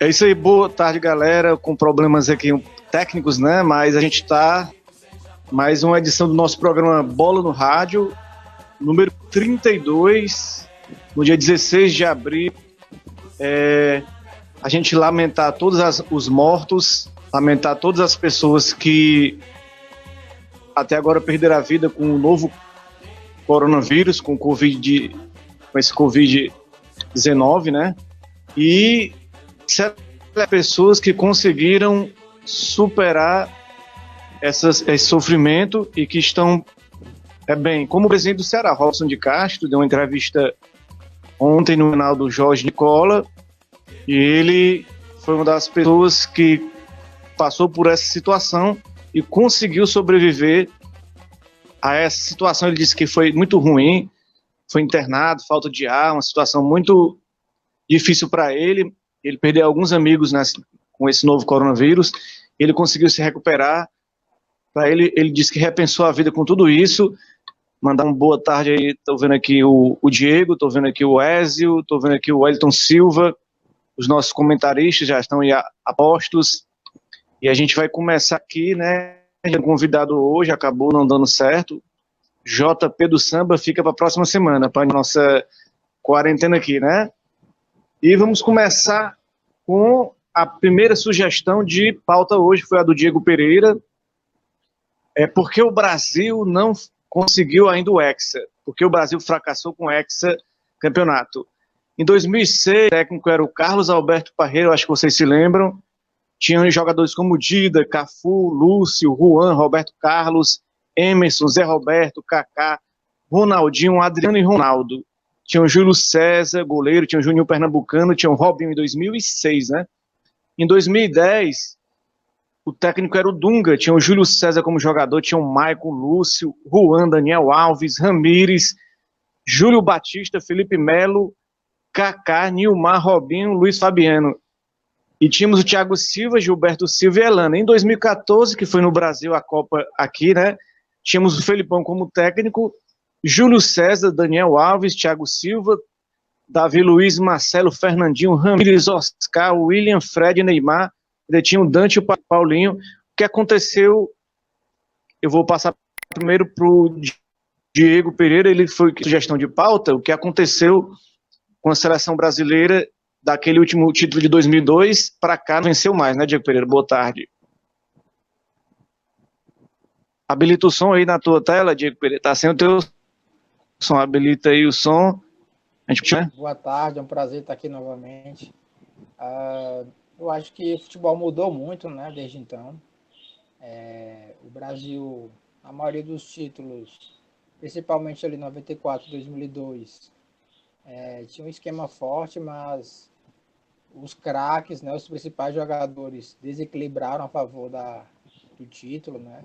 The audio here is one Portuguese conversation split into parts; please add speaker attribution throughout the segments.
Speaker 1: É isso aí, boa tarde, galera. Com problemas aqui técnicos, né? Mas a gente tá mais uma edição do nosso programa Bola no Rádio, número 32, no dia 16 de abril. A gente lamentar todos os mortos, lamentar todas as pessoas que até agora perderam a vida com o novo coronavírus, com esse Covid-19, né? E pessoas que conseguiram superar esse sofrimento e que estão bem. Como o presidente do Ceará, Robson de Castro, deu uma entrevista ontem no canal do Jorge Nicola, e ele foi uma das pessoas que passou por essa situação e conseguiu sobreviver a essa situação. Ele disse que foi muito ruim, foi internado, falta de ar, uma situação muito difícil para ele. Ele perdeu alguns amigos com esse novo coronavírus. Ele conseguiu se recuperar. Para ele disse que repensou a vida com tudo isso. Mandar uma boa tarde aí. Estou vendo aqui o Diego, estou vendo aqui o Ézio, estou vendo aqui o Wellington Silva. Os nossos comentaristas já estão aí a postos. E a gente vai começar aqui, né? O convidado hoje acabou não dando certo. JP do Samba fica para a próxima semana, para a nossa quarentena aqui, né? E vamos começar com a primeira sugestão de pauta hoje, foi a do Diego Pereira. Porque o Brasil não conseguiu ainda o Hexa, porque o Brasil fracassou com o Hexa campeonato. Em 2006, o técnico era o Carlos Alberto Parreira, acho que vocês se lembram. Tinham jogadores como Dida, Cafu, Lúcio, Juan, Roberto Carlos, Emerson, Zé Roberto, Kaká, Ronaldinho, Adriano e Ronaldo. Tinha o Júlio César, goleiro, tinha o Juninho Pernambucano, tinha o Robinho em 2006, né? Em 2010, o técnico era o Dunga, tinha o Júlio César como jogador, tinha o Maicon, Lúcio, Juan, Daniel Alves, Ramires, Júlio Batista, Felipe Melo, Kaká, Nilmar, Robinho, Luiz Fabiano. E tínhamos o Thiago Silva, Gilberto Silva e Elano. Em 2014, que foi no Brasil a Copa aqui, né? Tínhamos o Felipão como técnico, Júlio César, Daniel Alves, Thiago Silva, Davi Luiz, Marcelo, Fernandinho, Ramires, Oscar, William, Fred, Neymar, ainda tinha o Dante e o Paulinho. O que aconteceu? Eu vou passar primeiro para o Diego Pereira, ele foi sugestão de pauta, o que aconteceu com a seleção brasileira daquele último título de 2002 para cá, não venceu mais, né, Diego Pereira? Boa tarde. Habilita o som aí na tua tela, Diego Pereira. Tá sem o teu som, habilita aí o som.
Speaker 2: Boa tarde, é um prazer estar aqui novamente. Eu acho que o futebol mudou muito, né, desde então. O Brasil, a maioria dos títulos, principalmente ali 94, 2002, tinha um esquema forte, mas os craques, né, os principais jogadores desequilibraram a favor do título, né,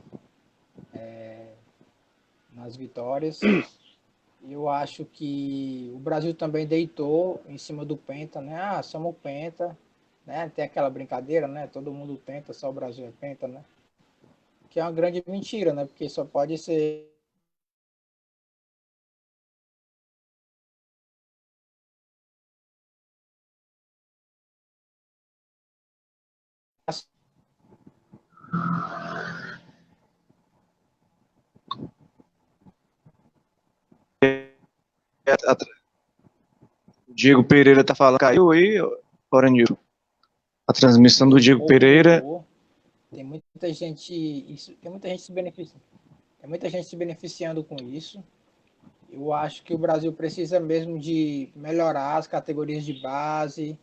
Speaker 2: nas vitórias. Eu acho que o Brasil também deitou em cima do Penta, né? Ah, somos Penta, né? Tem aquela brincadeira, né? Todo mundo tenta, só o Brasil é Penta, né? Que é uma grande mentira, né? Porque só pode ser
Speaker 1: O Diego Pereira tá falando, caiu aí, Oranil? A transmissão do Diego Pereira.
Speaker 2: Tem muita gente se beneficiando. Tem muita gente se beneficiando com isso. Eu acho que o Brasil precisa mesmo de melhorar as categorias de base,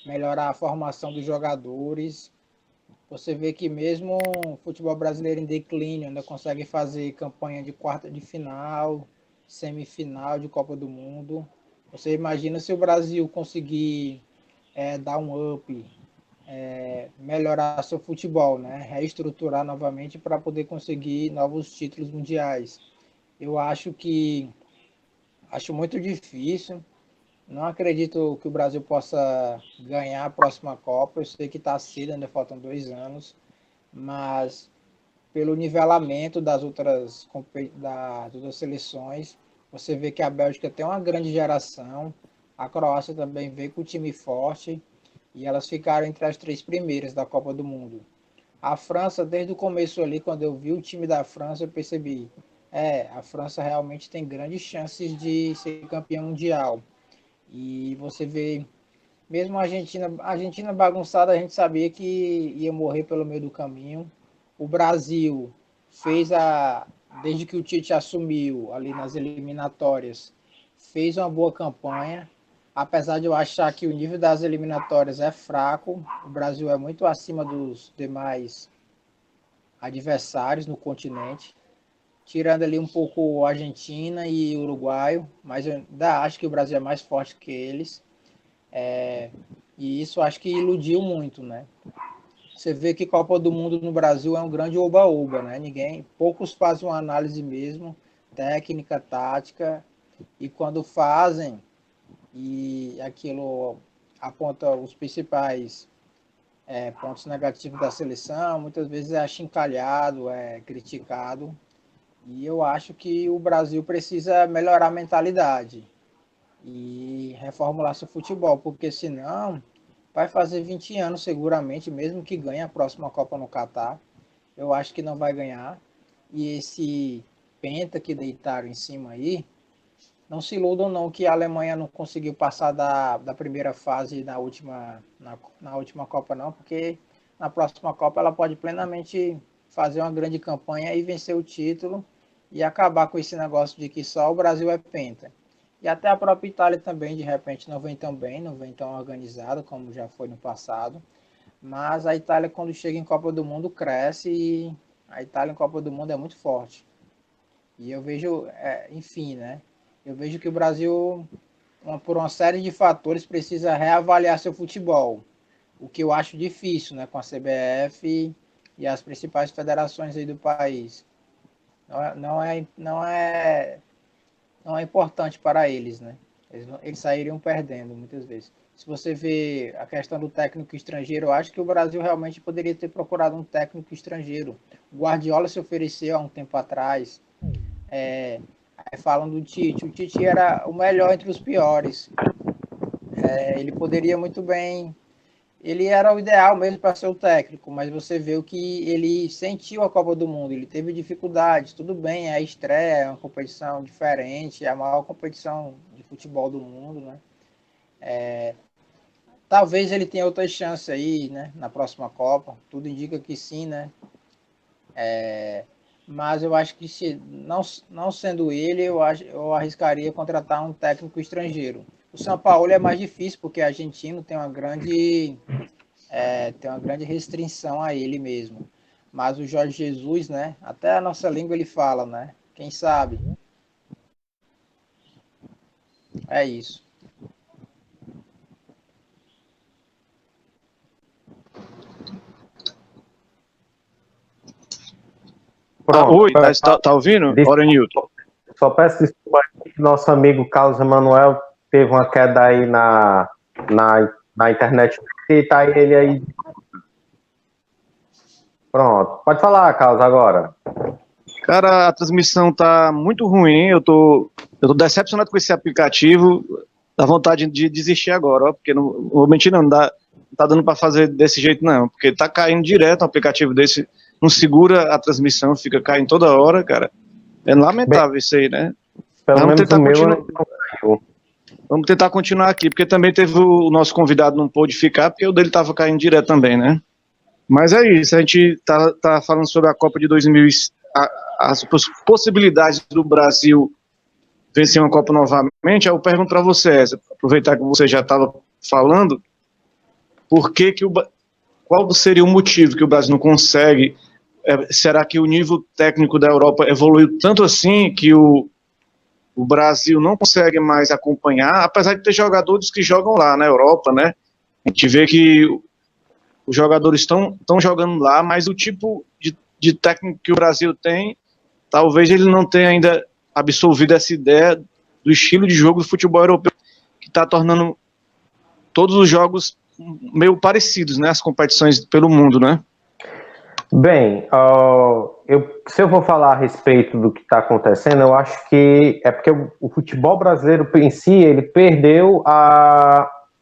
Speaker 2: melhorar a formação dos jogadores. Você vê que mesmo o futebol brasileiro em declínio ainda consegue fazer campanha de quarta de final, semifinal de Copa do Mundo. Você imagina se o Brasil conseguir dar um up, melhorar seu futebol, né? Reestruturar novamente para poder conseguir novos títulos mundiais. Eu acho muito difícil. Não acredito que o Brasil possa ganhar a próxima Copa. Eu sei que está cedo, ainda faltam 2 anos, mas pelo nivelamento das outras seleções, você vê que a Bélgica tem uma grande geração, a Croácia também veio com um time forte, e elas ficaram entre as 3 primeiras da Copa do Mundo. A França, desde o começo ali, quando eu vi o time da França, eu percebi, a França realmente tem grandes chances de ser campeã mundial. E você vê, mesmo a Argentina bagunçada, a gente sabia que ia morrer pelo meio do caminho. O Brasil fez desde que o Tite assumiu ali nas eliminatórias, fez uma boa campanha. Apesar de eu achar que o nível das eliminatórias é fraco, o Brasil é muito acima dos demais adversários no continente, tirando ali um pouco a Argentina e o Uruguai, mas eu ainda acho que o Brasil é mais forte que eles. E isso acho que iludiu muito, né? Você vê que Copa do Mundo no Brasil é um grande oba-oba, né? Poucos fazem uma análise mesmo, técnica, tática, e quando fazem, e aquilo aponta os principais pontos negativos da seleção, muitas vezes é achincalhado, é criticado, e eu acho que o Brasil precisa melhorar a mentalidade e reformular seu futebol, porque senão vai fazer 20 anos seguramente, mesmo que ganhe a próxima Copa no Catar, eu acho que não vai ganhar, e esse penta que deitaram em cima aí, não se iludam não que a Alemanha não conseguiu passar da primeira fase na última Copa não, porque na próxima Copa ela pode plenamente fazer uma grande campanha e vencer o título e acabar com esse negócio de que só o Brasil é penta. E até a própria Itália também, de repente, não vem tão bem, não vem tão organizada como já foi no passado. Mas a Itália, quando chega em Copa do Mundo, cresce e a Itália em Copa do Mundo é muito forte. E eu vejo, enfim, né? Eu vejo que o Brasil, por uma série de fatores, precisa reavaliar seu futebol. O que eu acho difícil, né? Com a CBF e as principais federações aí do país. Não é importante para eles, né? Eles sairiam perdendo muitas vezes. Se você vê a questão do técnico estrangeiro, eu acho que o Brasil realmente poderia ter procurado um técnico estrangeiro. O Guardiola se ofereceu há um tempo atrás. Falando do Tite, o Tite era o melhor entre os piores. Ele poderia muito bem. Ele era o ideal mesmo para ser o técnico, mas você vê o que ele sentiu a Copa do Mundo, ele teve dificuldades, tudo bem, é a estreia, é uma competição diferente, é a maior competição de futebol do mundo, né? Talvez ele tenha outra chance aí, né, na próxima Copa, tudo indica que sim, né? Mas eu acho que se não sendo ele, eu arriscaria contratar um técnico estrangeiro. O São Paulo é mais difícil, porque o argentino tem uma grande restrição a ele mesmo. Mas o Jorge Jesus, né? Até a nossa língua ele fala, né? Quem sabe? É isso.
Speaker 1: Oi, tá ouvindo? Ora, Nilton.
Speaker 3: Só peço desculpa que nosso amigo Carlos Emanuel teve uma queda aí na internet e tá ele aí. Pronto, pode falar, Carlos, agora.
Speaker 1: Cara, a transmissão tá muito ruim, eu tô decepcionado com esse aplicativo, dá vontade de desistir agora, ó, porque não vou mentir não tá dando para fazer desse jeito não, porque tá caindo direto um aplicativo desse, não segura a transmissão, fica caindo toda hora, cara. É lamentável isso aí, né?
Speaker 3: Pelo menos o meu
Speaker 1: Vamos tentar continuar aqui, porque também teve o nosso convidado não pôde ficar, porque o dele tava caindo direto também, né? Mas é isso, a gente tá falando sobre a Copa de 2000, as possibilidades do Brasil vencer uma Copa novamente. Eu pergunto para você, aproveitar que você já estava falando, qual seria o motivo que o Brasil não consegue? Será que o nível técnico da Europa evoluiu tanto assim que o Brasil não consegue mais acompanhar, apesar de ter jogadores que jogam lá na Europa, né? A gente vê que os jogadores estão jogando lá, mas o tipo de técnico que o Brasil tem, talvez ele não tenha ainda absorvido essa ideia do estilo de jogo do futebol europeu, que está tornando todos os jogos meio parecidos, né? As competições pelo mundo, né?
Speaker 3: Bem, se eu vou falar a respeito do que está acontecendo, eu acho que é porque o futebol brasileiro em si, ele perdeu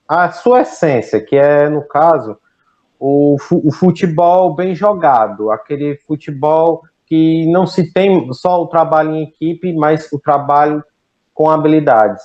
Speaker 3: a sua essência, que é, no caso, o futebol bem jogado, aquele futebol que não se tem só o trabalho em equipe, mas o trabalho com habilidades.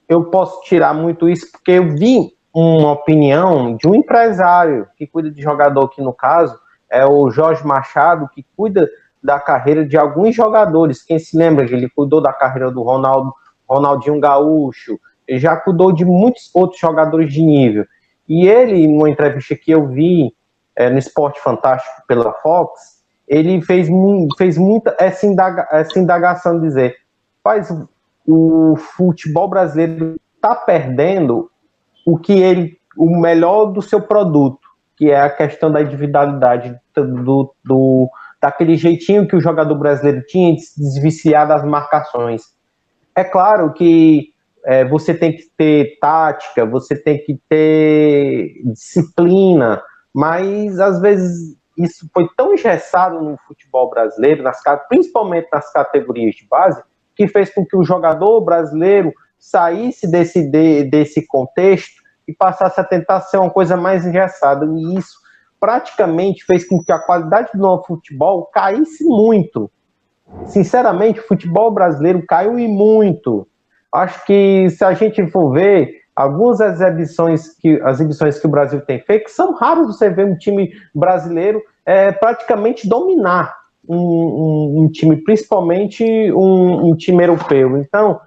Speaker 3: Eu posso tirar muito isso porque eu vi uma opinião de um empresário que cuida de jogador, que no caso é o Jorge Machado, que cuida da carreira de alguns jogadores. Quem se lembra que ele cuidou da carreira do Ronaldinho Gaúcho, ele já cuidou de muitos outros jogadores de nível. E ele, numa entrevista que eu vi no Esporte Fantástico pela Fox, ele fez muita essa indagação de dizer, o futebol brasileiro está perdendo o melhor do seu produto, que é a questão da individualidade, daquele jeitinho que o jogador brasileiro tinha de se desviciar das marcações. É claro que você tem que ter tática, você tem que ter disciplina, mas às vezes isso foi tão engessado no futebol brasileiro, principalmente nas categorias de base, que fez com que o jogador brasileiro saísse desse contexto e passasse a tentar ser uma coisa mais engessada. E isso praticamente fez com que a qualidade do nosso futebol caísse muito. Sinceramente, o futebol brasileiro caiu e muito. Acho que se a gente for ver algumas exibições que o Brasil tem feito, que são raras você ver um time brasileiro praticamente dominar um time, principalmente um time europeu. Então,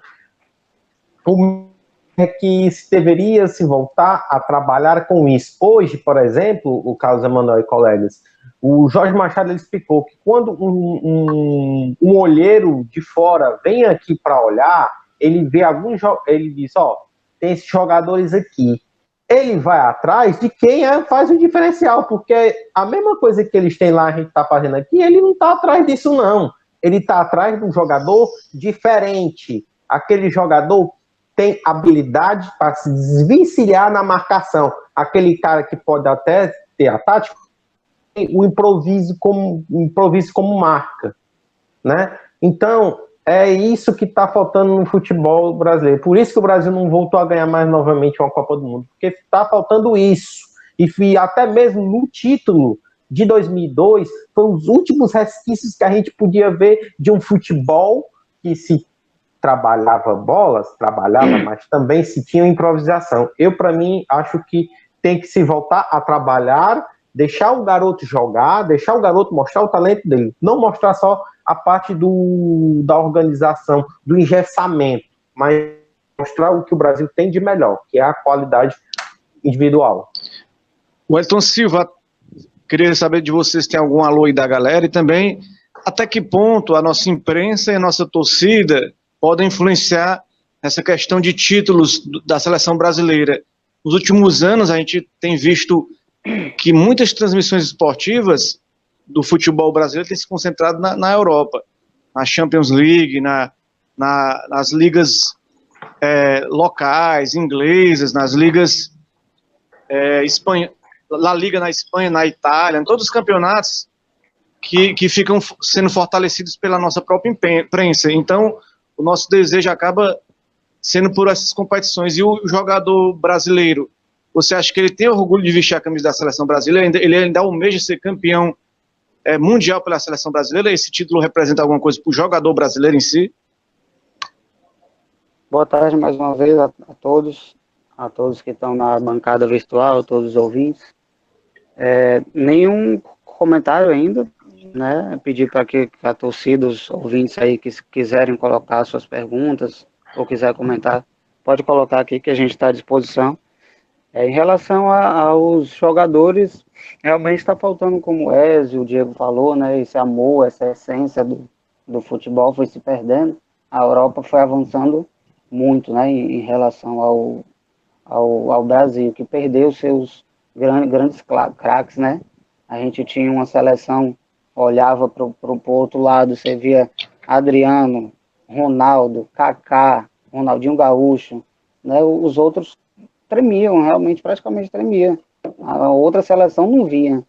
Speaker 3: é que se deveria se voltar a trabalhar com isso. Hoje, por exemplo, o Carlos Emanuel e colegas, o Jorge Machado ele explicou que quando um olheiro de fora vem aqui para olhar, ele vê ele diz, tem esses jogadores aqui. Ele vai atrás de quem faz o diferencial, porque a mesma coisa que eles têm lá, a gente está fazendo aqui, ele não está atrás disso, não. Ele está atrás de um jogador diferente. Aquele jogador tem habilidade para se desvencilhar na marcação. Aquele cara que pode até ter a tática, o improviso como marca, né? Então, é isso que está faltando no futebol brasileiro. Por isso que o Brasil não voltou a ganhar mais novamente uma Copa do Mundo, porque está faltando isso. E até mesmo no título de 2002, foram os últimos resquícios que a gente podia ver de um futebol que se trabalhava, mas também se tinha improvisação. Para mim, acho que tem que se voltar a trabalhar, deixar o garoto jogar, deixar o garoto mostrar o talento dele, não mostrar só a parte da organização, do engessamento, mas mostrar o que o Brasil tem de melhor, que é a qualidade individual.
Speaker 1: Wellington Silva, queria saber de vocês se tem algum alô aí da galera e também até que ponto a nossa imprensa e a nossa torcida podem influenciar essa questão de títulos da seleção brasileira. Nos últimos anos a gente tem visto que muitas transmissões esportivas do futebol brasileiro têm se concentrado na Europa, na Champions League, nas ligas locais, inglesas, nas ligas La Liga na Espanha, na Itália, em todos os campeonatos que ficam sendo fortalecidos pela nossa própria imprensa. Então, o nosso desejo acaba sendo por essas competições. E o jogador brasileiro, você acha que ele tem orgulho de vestir a camisa da seleção brasileira? Ele ainda almeja ser campeão mundial pela seleção brasileira? Esse título representa alguma coisa para o jogador brasileiro em si?
Speaker 4: Boa tarde mais uma vez a todos que estão na bancada virtual, a todos os ouvintes. Nenhum comentário ainda, né? Pedir para que a torcida, os ouvintes aí que quiserem colocar suas perguntas ou quiser comentar, pode colocar aqui que a gente está à disposição. Em relação aos jogadores, realmente está faltando, como o Ezio, o Diego falou, né? Esse amor, essa essência do futebol foi se perdendo. A Europa foi avançando muito, né? Em relação ao Brasil, que perdeu seus grandes craques, né? A gente tinha uma seleção, olhava para o outro lado, você via Adriano, Ronaldo, Kaká, Ronaldinho Gaúcho, né? Os outros tremiam, realmente, praticamente tremiam. A outra seleção não vinha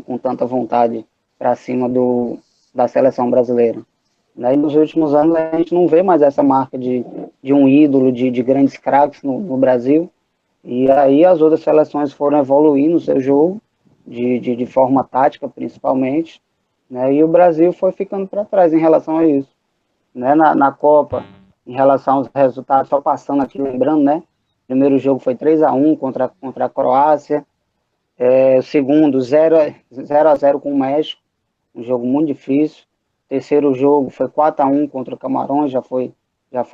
Speaker 4: com tanta vontade para cima da seleção brasileira. E nos últimos anos a gente não vê mais essa marca de um ídolo, de grandes craques no Brasil. E aí as outras seleções foram evoluindo o seu jogo, de forma tática principalmente, né? E o Brasil foi ficando para trás em relação a isso, né? Na Copa, em relação aos resultados, só passando aqui, lembrando, né? O primeiro jogo foi 3-1 contra a Croácia, o segundo 0-0 com o México, um jogo muito difícil. O terceiro jogo foi 4-1 contra o Camarões, já foi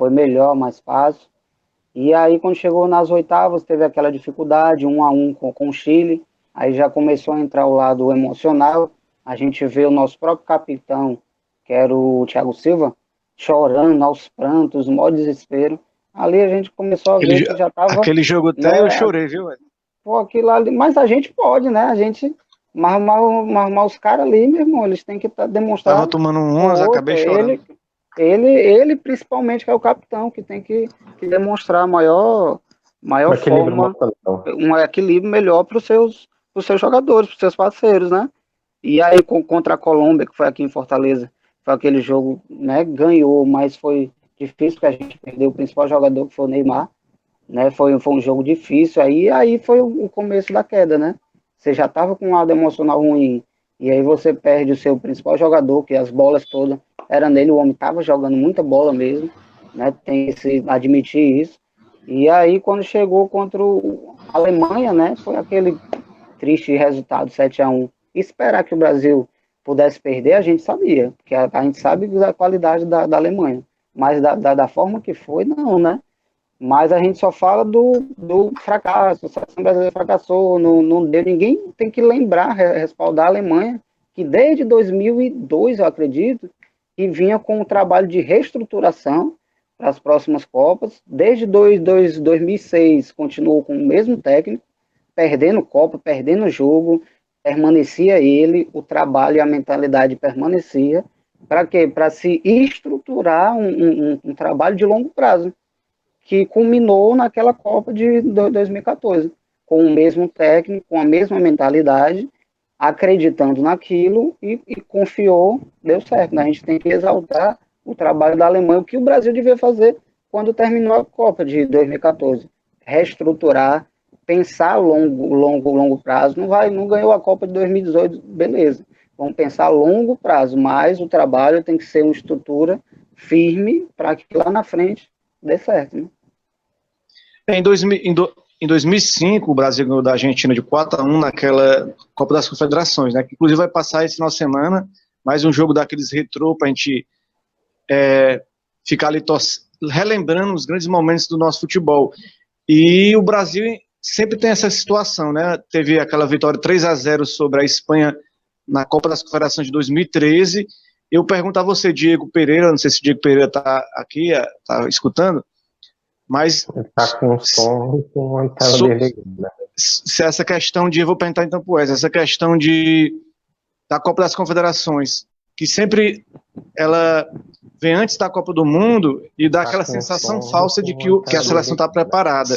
Speaker 4: melhor, mais fácil. E aí, quando chegou nas oitavas, teve aquela dificuldade, 1-1 com o Chile. Aí já começou a entrar o lado emocional. A gente vê o nosso próprio capitão, que era o Thiago Silva, chorando aos prantos, no maior desespero. Ali a gente começou a ver que já estava...
Speaker 1: Aquele jogo até, né, eu chorei, viu?
Speaker 4: Pô, aquilo ali... Mas a gente pode, né? A gente... Mas os caras ali, meu irmão, eles têm que demonstrar...
Speaker 1: Tava tomando umas, acabei chorando.
Speaker 4: Ele principalmente, que é o capitão, que tem que demonstrar a maior forma, um equilíbrio melhor para os seus jogadores, para os seus parceiros, né? E aí, contra a Colômbia, que foi aqui em Fortaleza, foi aquele jogo, né? Ganhou, mas foi difícil, porque a gente perdeu o principal jogador, que foi o Neymar, né? Foi um jogo difícil, aí foi o começo da queda, né? Você já estava com um lado emocional ruim, e aí você perde o seu principal jogador, que as bolas todas era nele, o homem estava jogando muita bola mesmo, né? Tem que admitir isso. E aí, quando chegou contra a Alemanha, né? Foi aquele triste resultado, 7-1. Esperar que o Brasil pudesse perder, a gente sabia, porque a gente sabe da qualidade da Alemanha, mas da forma que foi, não, né? Mas a gente só fala do fracasso, a seleção brasileira fracassou, não deu, ninguém tem que lembrar, respaldar a Alemanha, que desde 2002, eu acredito, que vinha com um trabalho de reestruturação para as próximas Copas. Desde 2006, continuou com o mesmo técnico, perdendo Copa, perdendo jogo, permanecia ele, o trabalho e a mentalidade permanecia. Para quê? Para se estruturar um trabalho de longo prazo, que culminou naquela Copa de 2014, com o mesmo técnico, com a mesma mentalidade, acreditando naquilo e confiou, deu certo, né? A gente tem que exaltar o trabalho da Alemanha, o que o Brasil devia fazer quando terminou a Copa de 2014, reestruturar, pensar a longo prazo. Não ganhou a Copa de 2018, beleza, vamos pensar a longo prazo, mas o trabalho tem que ser uma estrutura firme para que lá na frente dê certo, né?
Speaker 1: Em 2005, o Brasil ganhou da Argentina de 4-1 naquela Copa das Confederações, né? Que inclusive vai passar esse final de semana, mais um jogo daqueles retrô para a gente ficar ali relembrando os grandes momentos do nosso futebol. E o Brasil sempre tem essa situação, né? Teve aquela vitória 3-0 sobre a Espanha na Copa das Confederações de 2013. Eu pergunto a você, Diego Pereira, não sei se o Diego Pereira está aqui, está escutando, mas
Speaker 3: está com som com a tela dele, né?
Speaker 1: Se essa questão de, eu vou perguntar então pro Wes, essa questão da Copa das Confederações, que sempre ela vem antes da Copa do Mundo e dá aquela sensação falsa de que a seleção está preparada.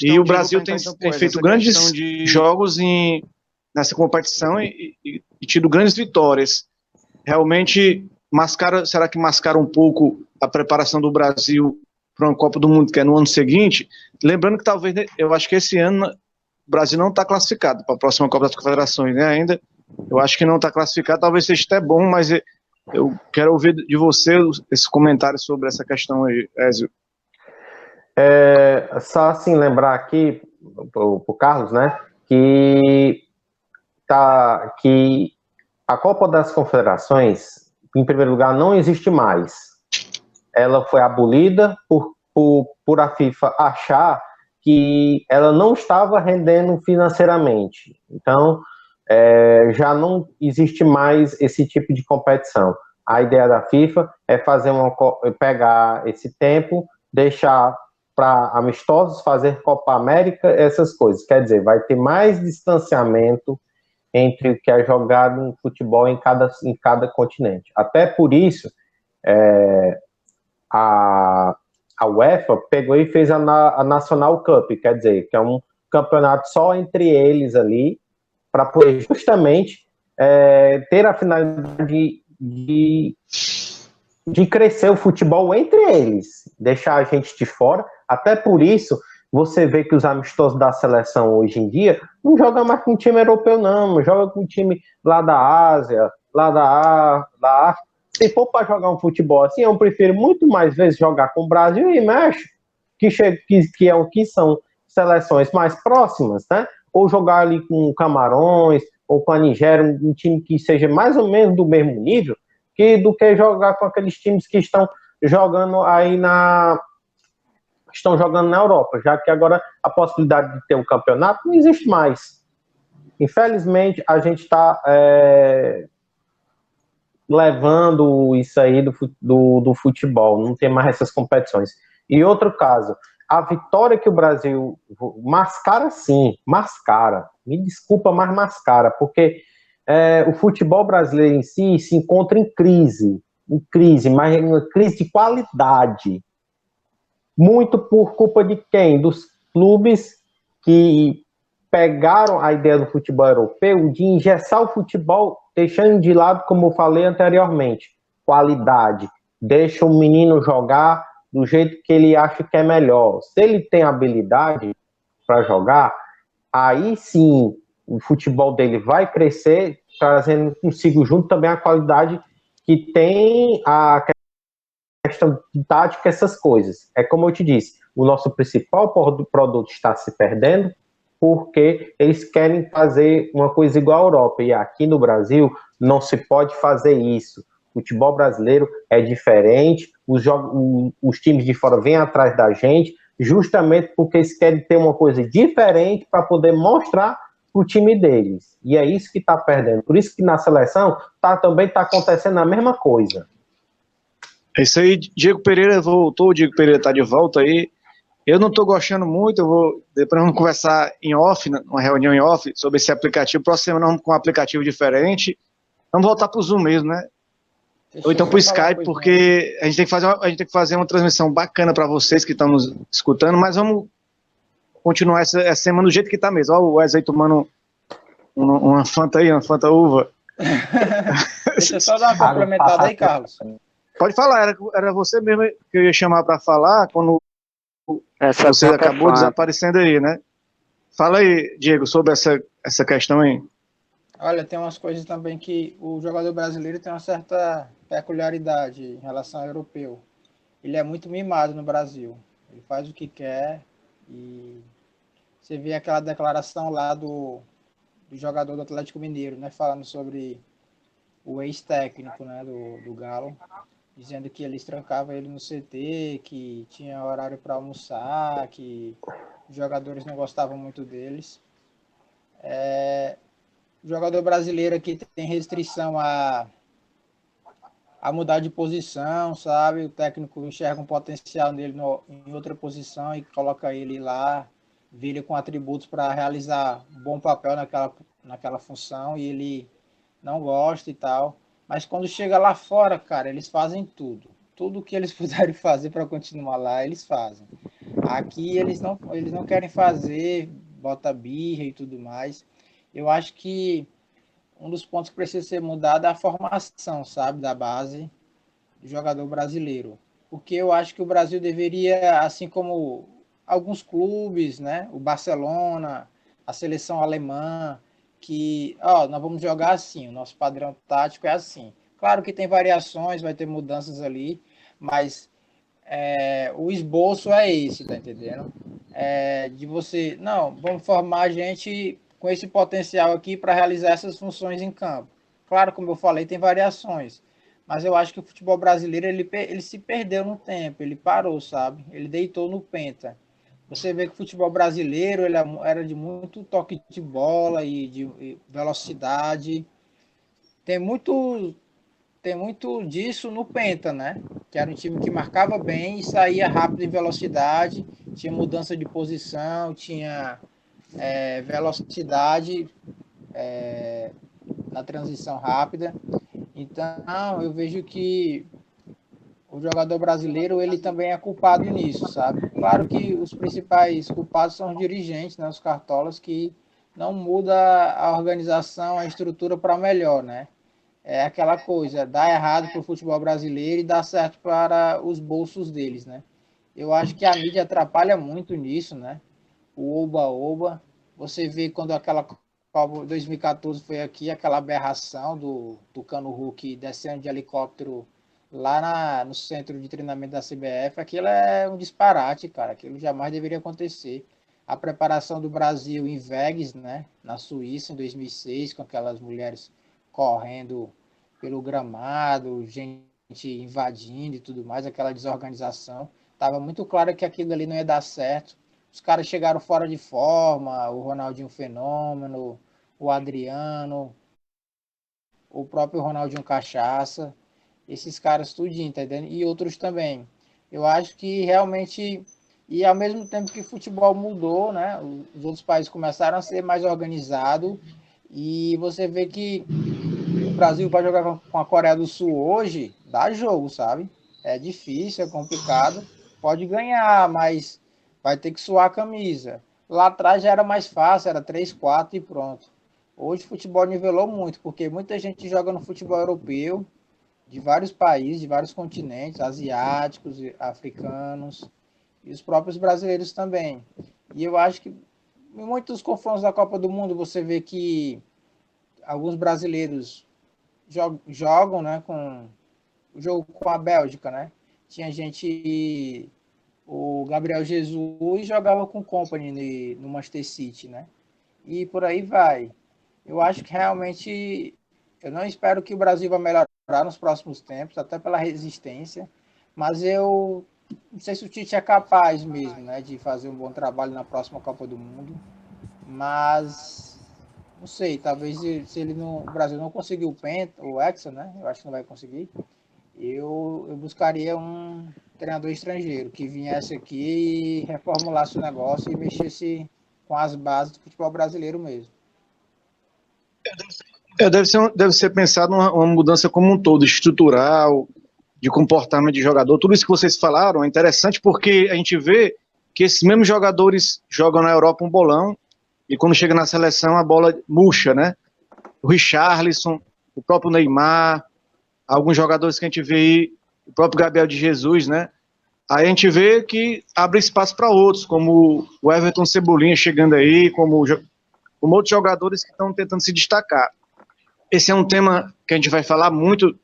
Speaker 1: E o Brasil tem feito grandes jogos nessa competição e tido grandes vitórias. Realmente, será que mascara um pouco a preparação do Brasil para uma Copa do Mundo, que é no ano seguinte? Lembrando que talvez, eu acho que esse ano o Brasil não está classificado para a próxima Copa das Confederações, né, ainda. Eu acho que não está classificado, talvez seja até bom, mas eu quero ouvir de você esse comentário sobre essa questão aí, Ézio.
Speaker 3: Só assim, lembrar aqui, pro Carlos, né, que a Copa das Confederações, em primeiro lugar, não existe mais. Ela foi abolida por a FIFA achar que ela não estava rendendo financeiramente. Então, já não existe mais esse tipo de competição. A ideia da FIFA é pegar esse tempo, deixar para amistosos, fazer Copa América, essas coisas. Quer dizer, vai ter mais distanciamento entre o que é jogado no futebol em cada continente. Até por isso, a UEFA pegou e fez a National Cup, quer dizer, que é um campeonato só entre eles ali, para poder justamente ter a finalidade de crescer o futebol entre eles, deixar a gente de fora. Até por isso você vê que os amistosos da seleção hoje em dia não jogam mais com time europeu, não joga com time lá da Ásia, da África. Se for para jogar um futebol assim, eu prefiro muito mais vezes jogar com o Brasil e México, que são seleções mais próximas, né? Ou jogar ali com Camarões, ou com a Nigéria, um time que seja mais ou menos do mesmo nível, do que jogar com aqueles times que estão jogando aí estão jogando na Europa, já que agora a possibilidade de ter um campeonato não existe mais. Infelizmente, a gente está levando isso aí do futebol, não tem mais essas competições. E outro caso, a vitória que o Brasil mascara, me desculpa, mas mascara, porque o futebol brasileiro em si se encontra em crise, mas uma crise de qualidade. Muito por culpa de quem? Dos clubes que pegaram a ideia do futebol europeu de engessar o futebol, deixando de lado, como eu falei anteriormente, qualidade. Deixa o menino jogar do jeito que ele acha que é melhor. Se ele tem habilidade para jogar, aí sim o futebol dele vai crescer, trazendo consigo junto também a qualidade que tem a questão de tática, essas coisas. É como eu te disse, o nosso principal produto está se perdendo porque eles querem fazer uma coisa igual à Europa. E aqui no Brasil não se pode fazer isso. O futebol brasileiro é diferente, os times de fora vêm atrás da gente, justamente porque eles querem ter uma coisa diferente para poder mostrar para o time deles. E é isso que está perdendo. Por isso que na seleção também está acontecendo a mesma coisa.
Speaker 1: É isso aí, Diego Pereira voltou, o Diego Pereira está de volta aí. Eu não estou gostando muito, depois vamos conversar em off, numa reunião em off, sobre esse aplicativo. Próxima semana vamos com um aplicativo diferente. Vamos voltar para o Zoom mesmo, né? Ou então para o Skype, porque a gente tem que fazer uma transmissão bacana para vocês que estão nos escutando, mas vamos continuar essa semana do jeito que está mesmo. Olha o Wesley tomando uma Fanta aí, uma Fanta uva.
Speaker 2: Deixa eu só dar uma complementada aí, Carlos.
Speaker 1: Pode falar, era você mesmo que eu ia chamar para falar quando você acabou desaparecendo aí, né? Fala aí, Diego, sobre essa questão aí.
Speaker 2: Olha, tem umas coisas também que o jogador brasileiro tem uma certa peculiaridade em relação ao europeu. Ele é muito mimado no Brasil. Ele faz o que quer e você vê aquela declaração lá do jogador do Atlético Mineiro, né? Falando sobre o ex-técnico, né? Do Galo. Dizendo que eles trancavam ele no CT, que tinha horário para almoçar, que os jogadores não gostavam muito deles. O jogador brasileiro aqui tem restrição a mudar de posição, sabe? O técnico enxerga um potencial nele em outra posição e coloca ele lá, vê ele com atributos para realizar um bom papel naquela função e ele não gosta e tal. Mas quando chega lá fora, cara, eles fazem tudo. Tudo que eles puderem fazer para continuar lá, eles fazem. Aqui eles não querem fazer, bota birra e tudo mais. Eu acho que um dos pontos que precisa ser mudado é a formação, sabe, da base do jogador brasileiro. Porque eu acho que o Brasil deveria, assim como alguns clubes, né, o Barcelona, a seleção alemã, que, nós vamos jogar assim, o nosso padrão tático é assim. Claro que tem variações, vai ter mudanças ali, mas o esboço é esse, tá entendendo? De você, não, vamos formar a gente com esse potencial aqui para realizar essas funções em campo. Claro, como eu falei, tem variações, mas eu acho que o futebol brasileiro ele se perdeu no tempo, ele parou, sabe? Ele deitou no penta. Você vê que o futebol brasileiro ele era de muito toque de bola e de velocidade. Tem muito disso no Penta, né? Que era um time que marcava bem e saía rápido em velocidade, tinha mudança de posição, tinha velocidade na transição rápida. Então, eu vejo que o jogador brasileiro ele também é culpado nisso, sabe? Claro que os principais culpados são os dirigentes, né? Os cartolas que não muda a organização, a estrutura para melhor, né? É aquela coisa, dá errado para o futebol brasileiro e dá certo para os bolsos deles, né? Eu acho que a mídia atrapalha muito nisso, né? O oba-oba. Você vê quando aquela Copa 2014 foi aqui, aquela aberração do Cano Hulk descendo de helicóptero lá no centro de treinamento da CBF, aquilo é um disparate, cara. Aquilo jamais deveria acontecer. A preparação do Brasil em Vegas, né, na Suíça, em 2006, com aquelas mulheres correndo pelo gramado, gente invadindo e tudo mais, aquela desorganização. Tava muito claro que aquilo ali não ia dar certo. Os caras chegaram fora de forma, o Ronaldinho Fenômeno, o Adriano, o próprio Ronaldinho Cachaça, esses caras tudinho, tá entendendo? E outros também. Eu acho que realmente, e ao mesmo tempo que o futebol mudou, né? Os outros países começaram a ser mais organizados e você vê que o Brasil vai jogar com a Coreia do Sul hoje, dá jogo, sabe? É difícil, é complicado. Pode ganhar, mas vai ter que suar a camisa. Lá atrás já era mais fácil, era 3-4 e pronto. Hoje o futebol nivelou muito, porque muita gente joga no futebol europeu, de vários países, de vários continentes, asiáticos, africanos, e os próprios brasileiros também. E eu acho que em muitos confrontos da Copa do Mundo você vê que alguns brasileiros jogam, né, com o jogo com a Bélgica, né? Tinha gente, o Gabriel Jesus jogava com o Company no Manchester City, né? E por aí vai. Eu acho que realmente, eu não espero que o Brasil vá melhorar nos próximos tempos, até pela resistência, mas eu não sei se o Tite é capaz mesmo, né, de fazer um bom trabalho na próxima Copa do Mundo, mas não sei, talvez se ele não, o Brasil não conseguir o Penta, o Hexa, né? Eu acho que não vai conseguir. Eu buscaria um treinador estrangeiro que viesse aqui e reformulasse o negócio e mexesse com as bases do futebol brasileiro mesmo.
Speaker 1: Deve ser pensado uma mudança como um todo, estrutural, de comportamento de jogador. Tudo isso que vocês falaram é interessante porque a gente vê que esses mesmos jogadores jogam na Europa um bolão e quando chega na seleção a bola murcha, né? O Richarlison, o próprio Neymar, alguns jogadores que a gente vê aí, o próprio Gabriel de Jesus, né? Aí a gente vê que abre espaço para outros, como o Everton Cebolinha chegando aí, como outros jogadores que estão tentando se destacar. Esse é um tema que a gente vai falar muito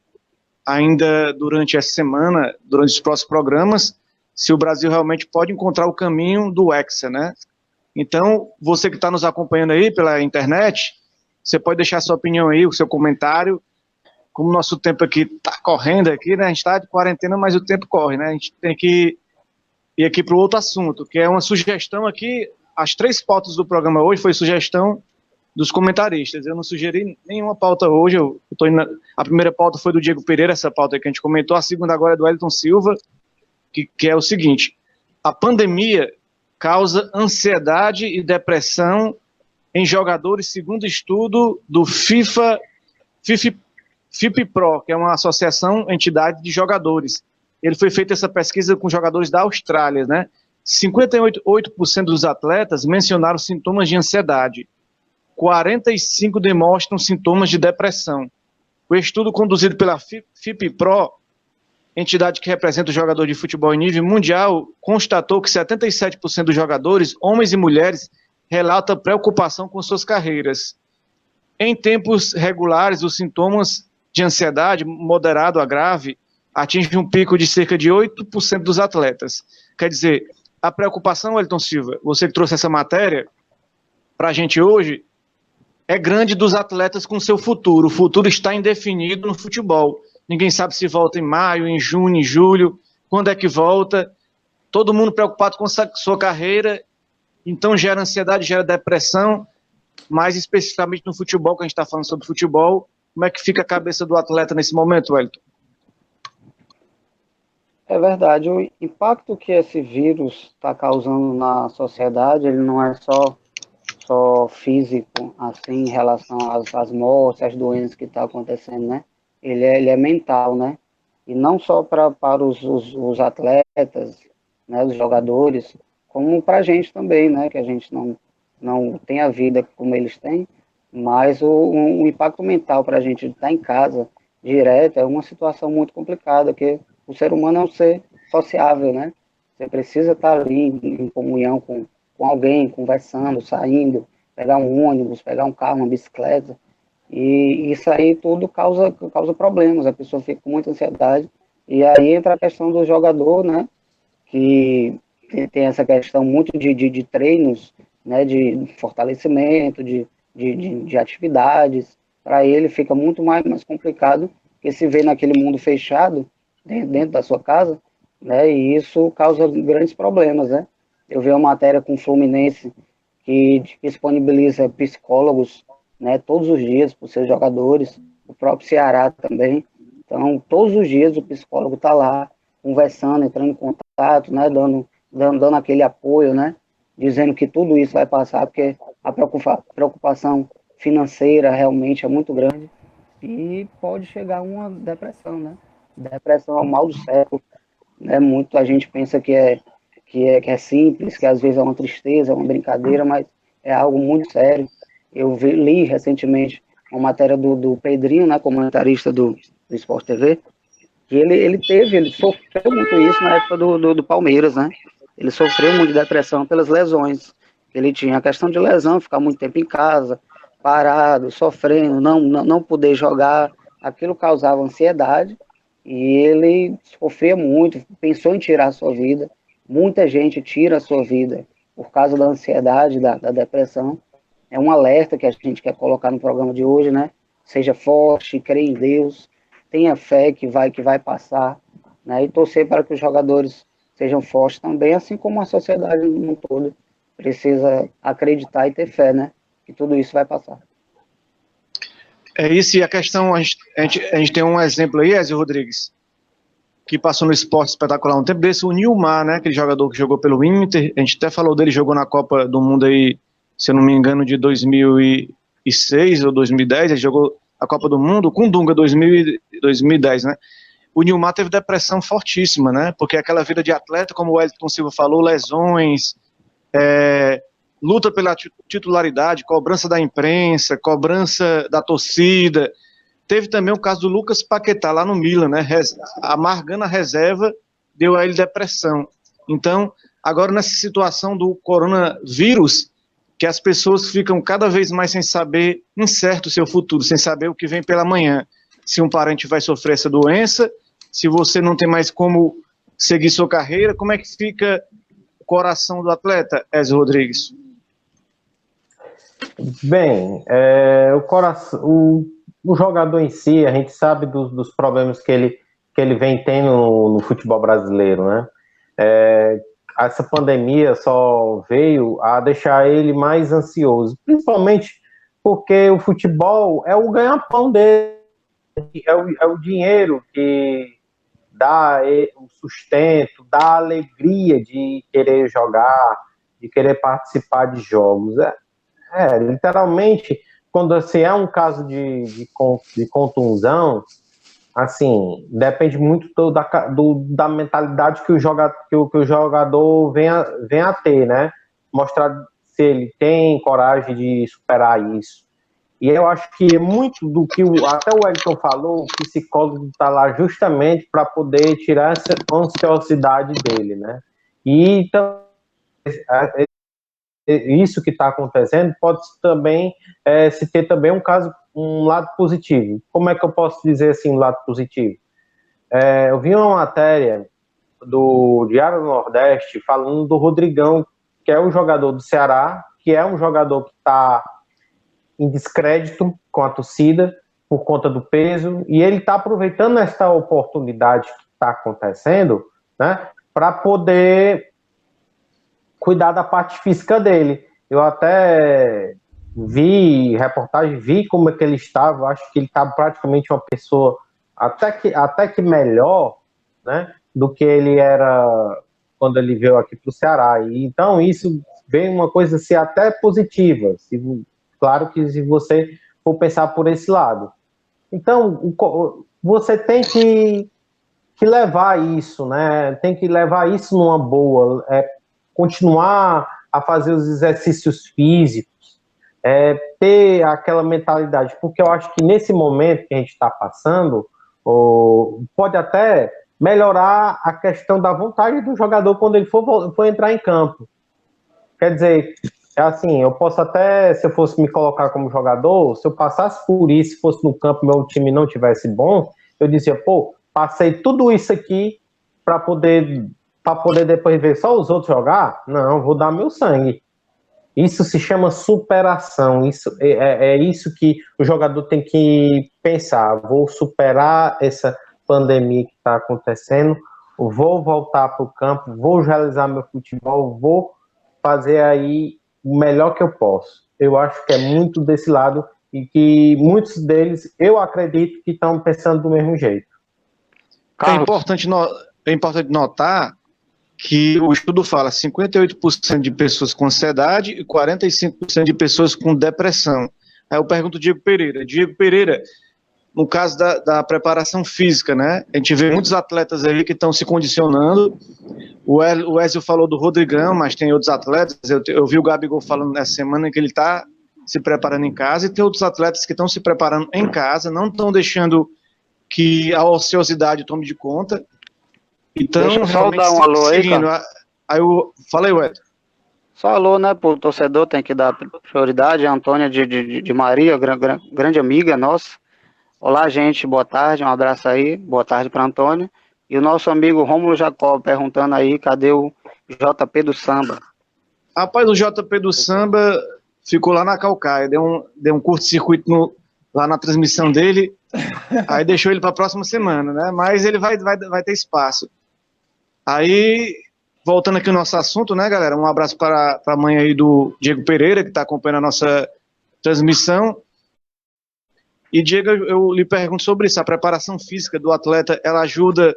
Speaker 1: ainda durante essa semana, durante os próximos programas, se o Brasil realmente pode encontrar o caminho do Hexa, né? Então, você que está nos acompanhando aí pela internet, você pode deixar sua opinião aí, o seu comentário. Como o nosso tempo aqui está correndo aqui, né? A gente está de quarentena, mas o tempo corre, né? A gente tem que ir aqui para o outro assunto, que é uma sugestão aqui. As 3 pautas do programa hoje foi sugestão dos comentaristas. Eu não sugeri nenhuma pauta hoje. A primeira pauta foi do Diego Pereira, essa pauta que a gente comentou. A segunda agora é do Wellington Silva, que é o seguinte: a pandemia causa ansiedade e depressão em jogadores, segundo estudo do FIPPRO, que é uma associação, entidade de jogadores. Ele foi feita essa pesquisa com jogadores da Austrália, né? 58% dos atletas mencionaram sintomas de ansiedade. 45% demonstram sintomas de depressão. O estudo conduzido pela FIPPRO, entidade que representa o jogador de futebol em nível mundial, constatou que 77% dos jogadores, homens e mulheres, relatam preocupação com suas carreiras. Em tempos regulares, os sintomas de ansiedade, moderado a grave, atingem um pico de cerca de 8% dos atletas. Quer dizer, a preocupação, Wellington Silva, você que trouxe essa matéria para a gente hoje, é grande dos atletas com seu futuro. O futuro está indefinido no futebol. Ninguém sabe se volta em maio, em junho, em julho, quando é que volta. Todo mundo preocupado com sua carreira, então gera ansiedade, gera depressão, mais especificamente no futebol, que a gente está falando sobre futebol. Como é que fica a cabeça do atleta nesse momento, Wellington?
Speaker 4: É verdade, o impacto que esse vírus está causando na sociedade, ele não é só físico, assim, em relação às mortes, às doenças que estão acontecendo, né? Ele é mental, né? E não só para os atletas, né, os jogadores, como para a gente também, né? Que a gente não tem a vida como eles têm, mas o impacto mental para a gente estar em casa direto é uma situação muito complicada, porque o ser humano é um ser sociável, né? Você precisa estar ali em comunhão com alguém, conversando, saindo, pegar um ônibus, pegar um carro, uma bicicleta. E isso aí tudo causa problemas, a pessoa fica com muita ansiedade. E aí entra a questão do jogador, né? Que tem essa questão muito de treinos, né? De fortalecimento, de atividades. Para ele fica muito mais complicado, porque se vê naquele mundo fechado, dentro da sua casa, né? E isso causa grandes problemas, né? Eu vi uma matéria com o Fluminense que disponibiliza psicólogos, né, todos os dias para os seus jogadores, o próprio Ceará também. Então, todos os dias o psicólogo está lá conversando, entrando em contato, né, dando aquele apoio, né, dizendo que tudo isso vai passar, porque a preocupação financeira realmente é muito grande e pode chegar a uma depressão, né? Depressão é o mal do século, né? Muito a gente pensa que é simples, que às vezes é uma tristeza, é uma brincadeira, mas é algo muito sério. Eu li recentemente uma matéria do Pedrinho, né, comentarista do Sport TV, que ele sofreu muito isso na época do Palmeiras, né? Ele sofreu muito de depressão pelas lesões. Ele tinha a questão de lesão, ficar muito tempo em casa, parado, sofrendo, não poder jogar. Aquilo causava ansiedade e ele sofria muito, pensou em tirar a sua vida. Muita gente tira a sua vida por causa da ansiedade, da depressão. É um alerta que a gente quer colocar no programa de hoje, né? Seja forte, creia em Deus, tenha fé que vai passar, né? E torcer para que os jogadores sejam fortes também, assim como a sociedade no todo precisa acreditar e ter fé, né? Que tudo isso vai passar.
Speaker 1: É isso, e a questão, a gente tem um exemplo aí, Ezio Rodrigues, que passou no Esporte Espetacular um tempo desse, o Nilmar, né, aquele jogador que jogou pelo Inter, a gente até falou dele, jogou na Copa do Mundo aí, se eu não me engano, de 2006 ou 2010, ele jogou a Copa do Mundo com o Dunga 2010, né? O Nilmar teve depressão fortíssima, né? Porque aquela vida de atleta, como o Elton Silva falou, lesões, luta pela titularidade, cobrança da imprensa, cobrança da torcida. Teve também o caso do Lucas Paquetá lá no Milan, né? Amargando a reserva, deu a ele depressão. Então, agora nessa situação do coronavírus, que as pessoas ficam cada vez mais sem saber, incerto o seu futuro, sem saber o que vem pela manhã. Se um parente vai sofrer essa doença, se você não tem mais como seguir sua carreira, como é que fica o coração do atleta, Ezio Rodrigues?
Speaker 3: Bem, o jogador em si, a gente sabe dos problemas que ele vem tendo no futebol brasileiro, né? Essa pandemia só veio a deixar ele mais ansioso, principalmente porque o futebol é o ganha-pão dele, é o dinheiro que dá o sustento, dá a alegria de querer jogar, de querer participar de jogos. Literalmente, quando assim, é um caso de contusão, assim, depende muito da mentalidade que o jogador vem a ter, né? Mostrar se ele tem coragem de superar isso. E eu acho que é muito do que até o Wellington falou, o psicólogo está lá justamente para poder tirar essa ansiosidade dele, né? E então, isso que está acontecendo pode também se ter também um lado positivo. Como é que eu posso dizer assim, um lado positivo? Eu vi uma matéria do Diário do Nordeste falando do Rodrigão, que é um jogador do Ceará, que é um jogador que está em descrédito com a torcida por conta do peso, e ele está aproveitando essa oportunidade que está acontecendo, né, para poder cuidar da parte física dele. Eu até vi reportagem, vi como é que ele estava, acho que ele estava praticamente uma pessoa até que melhor, né, do que ele era quando ele veio aqui para o Ceará. E então isso vem uma coisa assim, até positiva, claro que se você for pensar por esse lado. Então, você tem que levar isso, né? Tem que levar isso numa boa, continuar a fazer os exercícios físicos, ter aquela mentalidade, porque eu acho que nesse momento que a gente está passando, pode até melhorar a questão da vontade do jogador quando ele for entrar em campo. Quer dizer, é assim, eu posso até, se eu fosse me colocar como jogador, se eu passasse por isso, se fosse no campo meu time não tivesse bom, eu dizia, pô, passei tudo isso aqui para poder depois ver só os outros jogar? Não, vou dar meu sangue. Isso se chama superação. Isso é isso que o jogador tem que pensar. Vou superar essa pandemia que está acontecendo, vou voltar para o campo, vou realizar meu futebol, vou fazer aí o melhor que eu posso. Eu acho que é muito desse lado e que muitos deles, eu acredito que estão pensando do mesmo jeito.
Speaker 1: É importante notar que o estudo fala 58% de pessoas com ansiedade e 45% de pessoas com depressão. Aí eu pergunto Diego Pereira, no caso da preparação física, né? A gente vê muitos atletas aí que estão se condicionando. O Ezio falou do Rodrigão, mas tem outros atletas. Eu vi o Gabigol falando nessa semana que ele está se preparando em casa, e tem outros atletas que estão se preparando em casa, não estão deixando que a ociosidade tome de conta. Então,
Speaker 4: deixa eu só dar um alô aí, cara.
Speaker 1: Falei, Edson.
Speaker 4: Só alô, né, pro torcedor, tem que dar prioridade. A Antônia de Maria, grande amiga nossa. Olá, gente, boa tarde, um abraço aí, boa tarde para Antônia. E o nosso amigo Rômulo Jacob perguntando aí, cadê o JP do Samba?
Speaker 1: Rapaz, o JP do Samba ficou lá na Calcaia, deu um curto-circuito lá na transmissão dele, aí deixou ele para a próxima semana, né? Mas ele vai ter espaço. Aí, voltando aqui ao nosso assunto, né, galera? Um abraço para a mãe aí do Diego Pereira, que está acompanhando a nossa transmissão. E, Diego, eu lhe pergunto sobre isso. A preparação física do atleta, ela ajuda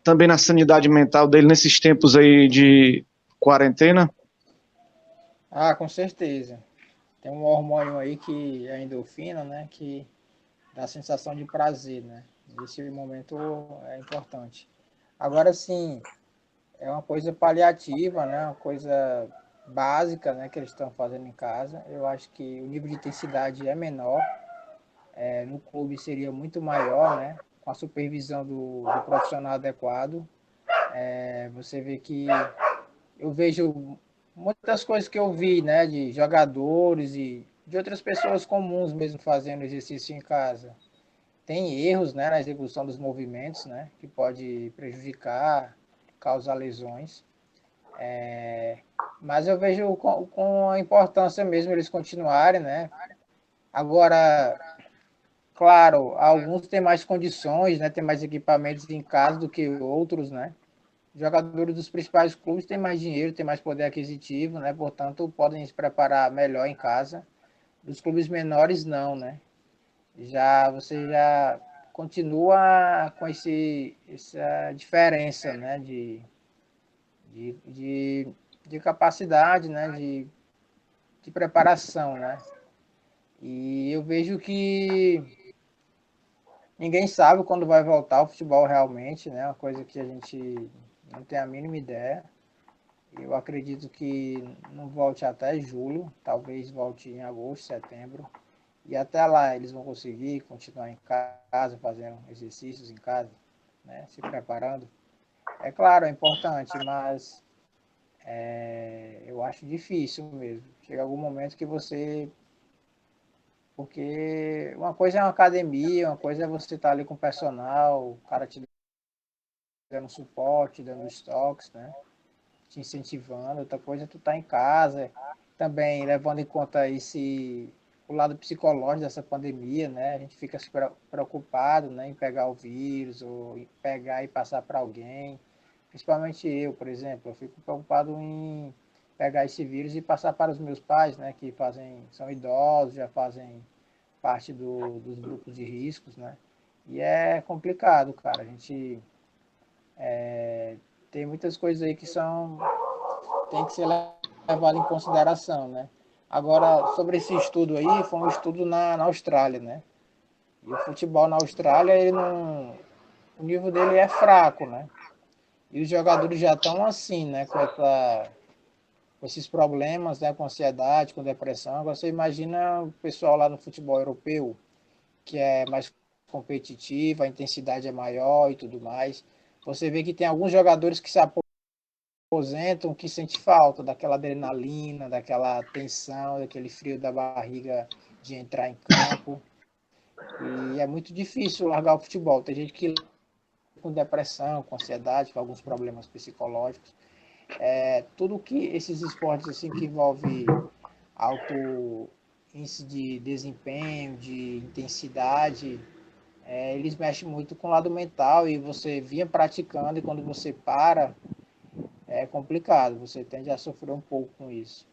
Speaker 1: também na sanidade mental dele nesses tempos aí de quarentena?
Speaker 2: Ah, com certeza. Tem um hormônio aí que é a endorfina, né? Que dá a sensação de prazer, né? Esse momento é importante. Agora, sim, é uma coisa paliativa, né? Uma coisa básica, né? Que eles estão fazendo em casa. Eu acho que o nível de intensidade é menor. No clube seria muito maior, né? Com a supervisão do profissional adequado. Você vê que eu vejo muitas coisas que eu vi, né? De jogadores e de outras pessoas comuns mesmo fazendo exercício em casa. Tem erros, né, na execução dos movimentos, né, que pode prejudicar, causar lesões. Mas eu vejo com a importância mesmo eles continuarem, né. Agora, claro, alguns têm mais condições, né, têm mais equipamentos em casa do que outros, né. Jogadores dos principais clubes têm mais dinheiro, têm mais poder aquisitivo, né, portanto podem se preparar melhor em casa. Dos clubes menores não, né. Você já continua com essa diferença, né, de, de, de capacidade, né, de preparação, né. E eu vejo que ninguém sabe quando vai voltar o futebol realmente, né, uma coisa que a gente não tem a mínima ideia. Eu acredito que não volte até julho, talvez volte em agosto, setembro. E até lá eles vão conseguir continuar em casa, fazendo exercícios em casa, né, se preparando. É claro, é importante, mas eu acho difícil mesmo. Chega algum momento que você... Porque uma coisa é uma academia, uma coisa é você estar ali com o personal, o cara te dando suporte, dando os toques, né, te incentivando. Outra coisa é tu estar em casa, também levando em conta o lado psicológico dessa pandemia, né? A gente fica se preocupado, né, em pegar o vírus ou em pegar e passar para alguém. Principalmente eu, por exemplo, eu fico preocupado em pegar esse vírus e passar para os meus pais, né, que são idosos, já fazem parte dos grupos de riscos, né? E é complicado, cara. A gente tem muitas coisas aí que tem que ser levado em consideração, né? Agora, sobre esse estudo aí, foi um estudo na Austrália, né? E o futebol na Austrália, o nível dele é fraco, né? E os jogadores já estão assim, né? Com esses problemas, né? Com ansiedade, com depressão. Agora você imagina o pessoal lá no futebol europeu, que é mais competitivo, a intensidade é maior e tudo mais. você vê que tem alguns jogadores que se aposentam, que sente falta daquela adrenalina, daquela tensão, daquele frio da barriga de entrar em campo. E é muito difícil largar o futebol. Tem gente que com depressão, com ansiedade, com alguns problemas psicológicos. Tudo que esses esportes assim que envolve alto índice de desempenho, de intensidade, eles mexem muito com o lado mental e você vinha praticando e quando você para, é complicado, você tende a sofrer um pouco com isso.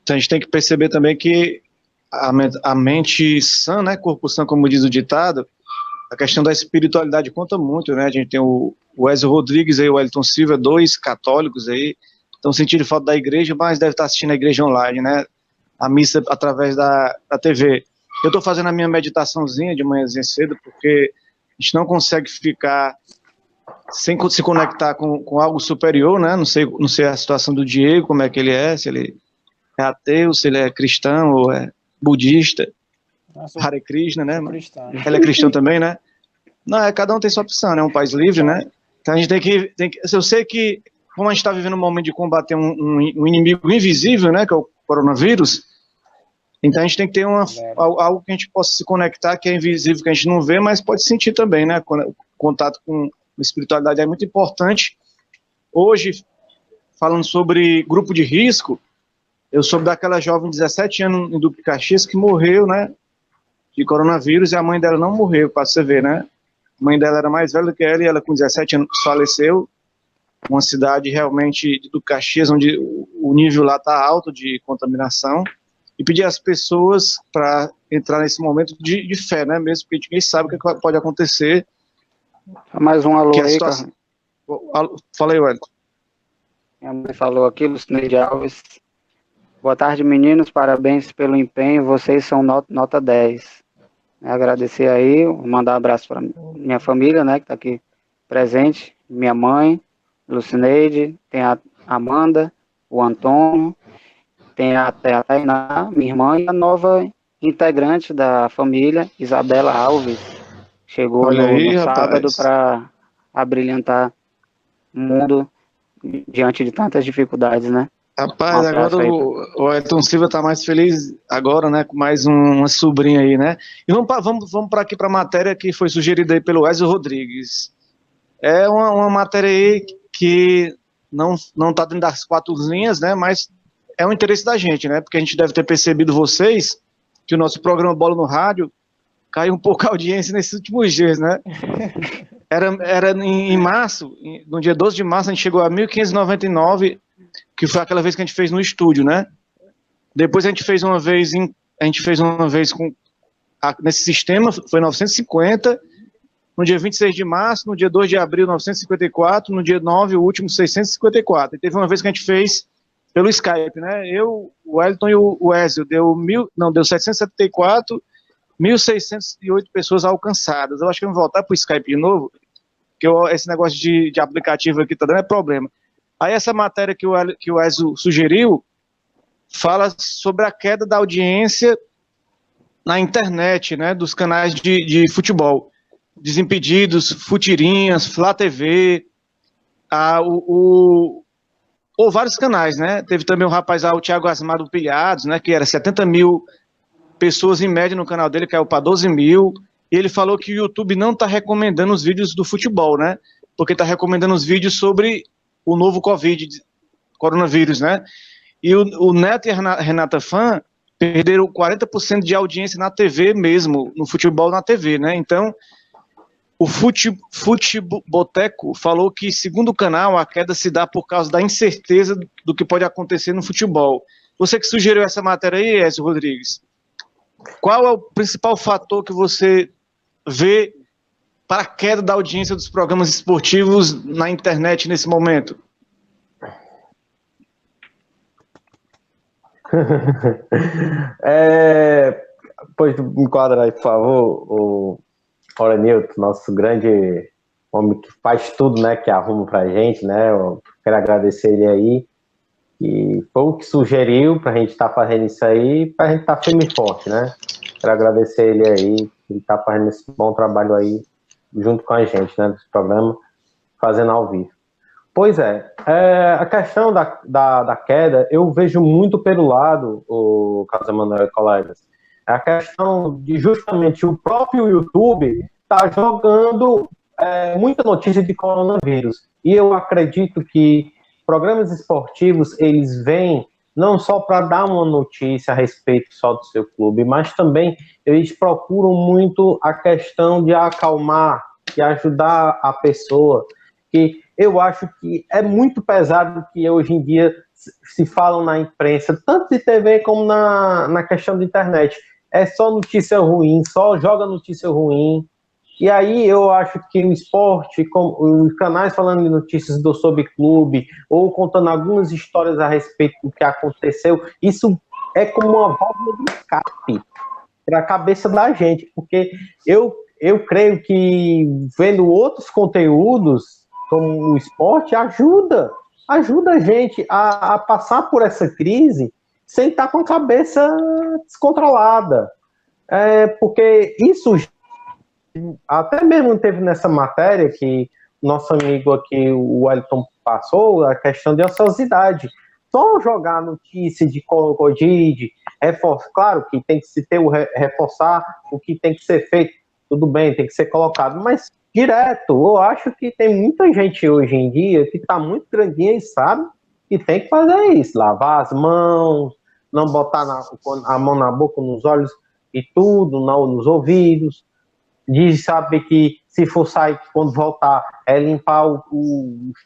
Speaker 1: Então a gente tem que perceber também que a mente sã, né, corpo sã, como diz o ditado, a questão da espiritualidade conta muito, né? A gente tem o Wesley Rodrigues e o Wellington Silva, dois católicos aí, estão sentindo falta da igreja, mas deve estar assistindo a igreja online, né? A missa através da TV. Eu estou fazendo a minha meditaçãozinha de manhãzinha cedo, porque a gente não consegue ficar sem se conectar com algo superior, né? Não sei a situação do Diego, como é que ele é, se ele é ateu, se ele é cristão ou é budista. Hare Krishna, né? Ele é cristão também, né? Não, cada um tem sua opção, né? É um país livre, né? Então a gente tem que eu sei que, como a gente está vivendo um momento de combater um inimigo invisível, né? Que é o coronavírus, então a gente tem que ter algo que a gente possa se conectar, que é invisível, que a gente não vê, mas pode sentir também, né? O contato com a espiritualidade é muito importante. Hoje, falando sobre grupo de risco, eu soube daquela jovem de 17 anos em Duque Caxias que morreu, né? De coronavírus, e a mãe dela não morreu, para você ver, né? A mãe dela era mais velha do que ela, e ela com 17 anos faleceu. Uma cidade realmente do Caxias, onde o nível lá está alto de contaminação, e pedir às pessoas para entrar nesse momento de fé, né? Mesmo porque ninguém sabe o que pode acontecer.
Speaker 4: Mais um alô aí,
Speaker 1: situação... Fala aí, Wellington.
Speaker 4: Minha mãe falou aqui, Lucineide Alves. Boa tarde, meninos, parabéns pelo empenho, vocês são nota 10. Agradecer aí, mandar um abraço para minha família, né, que está aqui presente, minha mãe, Lucineide, tem a Amanda, o Antônio, tem a Tainá, minha irmã, e a nova integrante da família, Isabela Alves, chegou no sábado para abrilhantar o mundo diante de tantas dificuldades, né?
Speaker 1: Rapaz, agora o Wellington Silva está mais feliz agora, né, com mais uma sobrinha aí, né? E vamos para aqui para a matéria que foi sugerida aí pelo Wesley Rodrigues. É uma matéria aí que não está dentro das 4 linhas, né, mas é um interesse da gente, né, porque a gente deve ter percebido vocês que o nosso programa Bola no Rádio caiu um pouco a audiência nesses últimos dias, né? Era em março, no dia 12 de março, a gente chegou a 1.599, que foi aquela vez que a gente fez no estúdio, né? Depois a gente fez uma vez nesse sistema, foi 950, no dia 26 de março, no dia 2 de abril, 954, no dia 9, o último, 654. E teve uma vez que a gente fez pelo Skype, né? Eu, o Wellington e o Wesley, deu 774, 1.608 pessoas alcançadas. Eu acho que eu vou voltar para o Skype de novo, porque esse negócio de aplicativo aqui tá dando problema. Aí essa matéria que o Wesley sugeriu fala sobre a queda da audiência na internet, né, dos canais de futebol. Desimpedidos, Futirinhas, Flá TV, ou vários canais, né? Teve também um rapaz lá, o Thiago Asmado Pilhados, né, que era 70 mil pessoas em média no canal dele, caiu para 12 mil, e ele falou que o YouTube não está recomendando os vídeos do futebol, né? Porque está recomendando os vídeos sobre o novo coronavírus, né? E o Neto e a Renata Fã perderam 40% de audiência na TV mesmo, no futebol na TV, né? Então, o Futeboteco falou que, segundo o canal, a queda se dá por causa da incerteza do que pode acontecer no futebol. Você que sugeriu essa matéria aí, Ézio Rodrigues, qual é o principal fator que você vê para a queda da audiência dos programas esportivos na internet nesse momento?
Speaker 3: Pois enquadra aí, por favor, o Orenilton, nosso grande homem que faz tudo, né, que arruma pra gente, né? Eu quero agradecer ele aí, que foi o que sugeriu pra gente estar fazendo isso aí, pra gente estar firme e forte, né? Quero agradecer ele aí, que ele tá fazendo esse bom trabalho aí junto com a gente, né, desse programa. fazendo ao vivo. Pois a questão da queda, eu vejo muito pelo lado, o Carlos Emanuel e colegas, a questão de justamente o próprio YouTube tá jogando muita notícia de coronavírus. E eu acredito que programas esportivos, eles vêm não só para dar uma notícia a respeito só do seu clube, mas também eles procuram muito a questão de acalmar, de ajudar a pessoa, que eu acho que é muito pesado que hoje em dia se falam na imprensa, tanto de TV como na questão da internet. É só notícia ruim, só joga notícia ruim. E aí eu acho que o esporte, os canais falando de notícias sobre clube, ou contando algumas histórias a respeito do que aconteceu, isso é como uma válvula de escape para a cabeça da gente, porque eu creio que vendo outros conteúdos, como o esporte, ajuda a gente a passar por essa crise sem estar com a cabeça descontrolada. Porque isso até mesmo teve nessa matéria que nosso amigo aqui, o Wellington, passou, a questão de ociosidade. Só jogar notícia de Covid, claro que tem que se reforçar o que tem que ser feito, tudo bem, tem que ser colocado, mas direto, eu acho que tem muita gente hoje em dia que está muito grandinha e sabe que tem que fazer isso, lavar as mãos, não botar a mão na boca, nos olhos e tudo, não nos ouvidos, de saber que se for sair, quando voltar, limpar os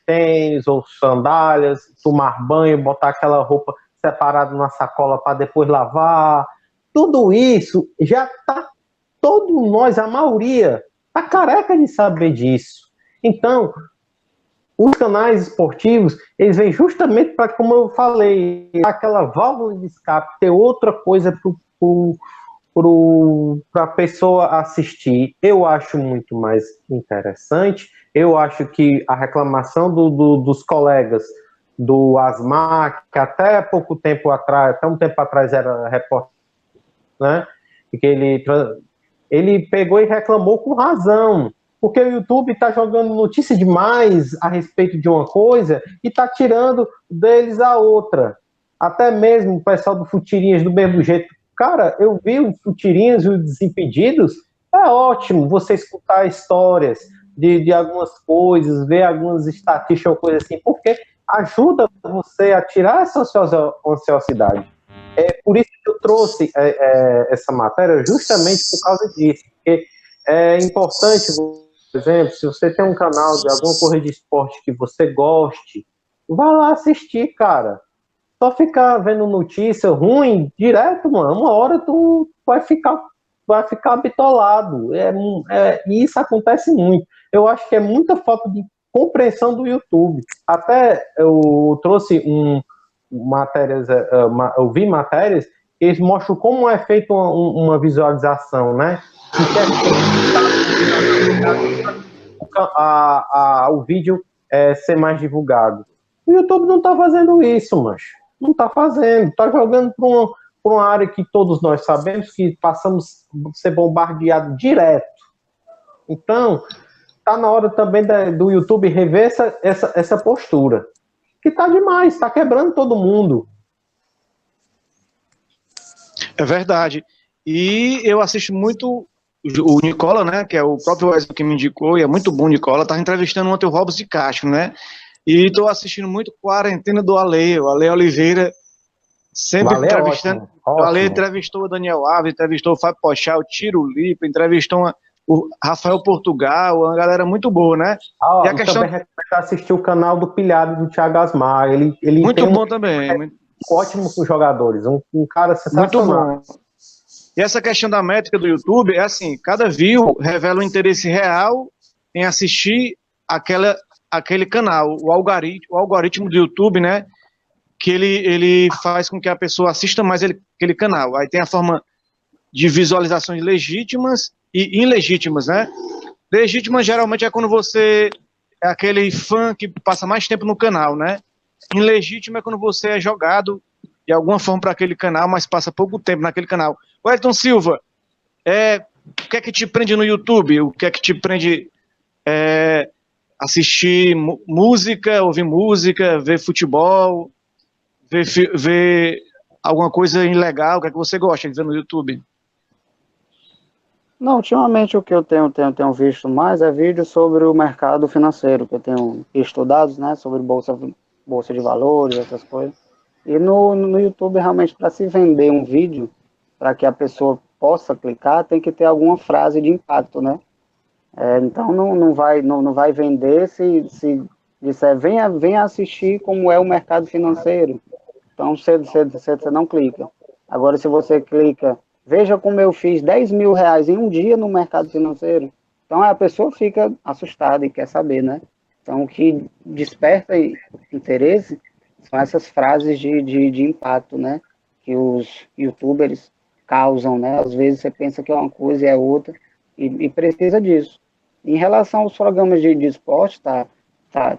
Speaker 3: tênis ou sandálias, tomar banho, botar aquela roupa separada na sacola para depois lavar. Tudo isso já está, todos nós, a maioria, está careca de saber disso. Então, os canais esportivos, eles vêm justamente para, como eu falei, aquela válvula de escape, ter outra coisa para a pessoa assistir. Eu acho muito mais interessante. Eu acho que a reclamação dos colegas do Asmar, que até pouco tempo atrás, até um tempo atrás era repórter, né? Que ele pegou e reclamou com razão, porque o YouTube está jogando notícia demais a respeito de uma coisa e está tirando deles a outra. Até mesmo o pessoal do Futirinhas, do mesmo jeito. Cara, eu vi o Futirinhas e os Desimpedidos, é ótimo você escutar histórias de algumas coisas, ver algumas estatísticas ou coisas assim, porque ajuda você a tirar essa ansiosidade. É por isso que eu trouxe essa matéria, justamente por causa disso, porque é importante, por exemplo, se você tem um canal de alguma corrida de esporte que você goste, vá lá assistir, cara. Só ficar vendo notícia ruim direto, mano, uma hora tu vai ficar bitolado. E isso acontece muito. Eu acho que é muita falta de compreensão do YouTube. Até eu trouxe matérias, eu vi matérias que eles mostram como é feita uma visualização, né? O vídeo ser mais divulgado. O YouTube não tá fazendo isso, mancho. Não está fazendo, está jogando para uma área que todos nós sabemos que passamos a ser bombardeado direto. Então, está na hora também do YouTube rever essa postura, que está demais, está quebrando todo mundo.
Speaker 1: É verdade. E eu assisto muito o Nicola, né, que é o próprio Wesley que me indicou, e é muito bom o Nicola, estava entrevistando ontem o Robson de Castro, né? E estou assistindo muito Quarentena do Ale, o Ale Oliveira, sempre entrevistando. O Ale entrevistou o Daniel Alves, entrevistou o Fábio Pochá, o Tiro Lipa, entrevistou o Rafael Portugal, uma galera muito boa, né?
Speaker 3: E a questão também assistir o canal do Pilhado do Thiago Asmar. Ele
Speaker 1: muito tem bom também.
Speaker 3: Ótimo com os jogadores, um cara sensacional.
Speaker 1: Muito bom. E essa questão da métrica do YouTube é assim, cada view revela um interesse real em assistir aquele canal, o algoritmo do YouTube, né, que ele faz com que a pessoa assista mais aquele canal. Aí tem a forma de visualizações legítimas e ilegítimas, né? Legítimas geralmente é quando você é aquele fã que passa mais tempo no canal, né? Ilegítimo é quando você é jogado de alguma forma para aquele canal, mas passa pouco tempo naquele canal. Wellington Silva, o que é que te prende no YouTube? O que é que te prende assistir música, ouvir música, ver futebol, ver alguma coisa ilegal? O que é que você gosta de ver no YouTube?
Speaker 4: Não, ultimamente o que eu tenho visto mais é vídeo sobre o mercado financeiro, que eu tenho estudado, né, sobre bolsa de valores, essas coisas. E no YouTube, realmente, para se vender um vídeo, para que a pessoa possa clicar, tem que ter alguma frase de impacto, né? Então não vai vender se disser venha assistir como é o mercado financeiro. Então você não clica. Agora, se você clica, veja como eu fiz R$ 10.000 em um dia no mercado financeiro, então a pessoa fica assustada e quer saber, né? Então o que desperta interesse são essas frases de impacto, né? Que os YouTubers causam, né? Às vezes você pensa que é uma coisa e é outra, e precisa disso. Em relação aos programas de esporte, tá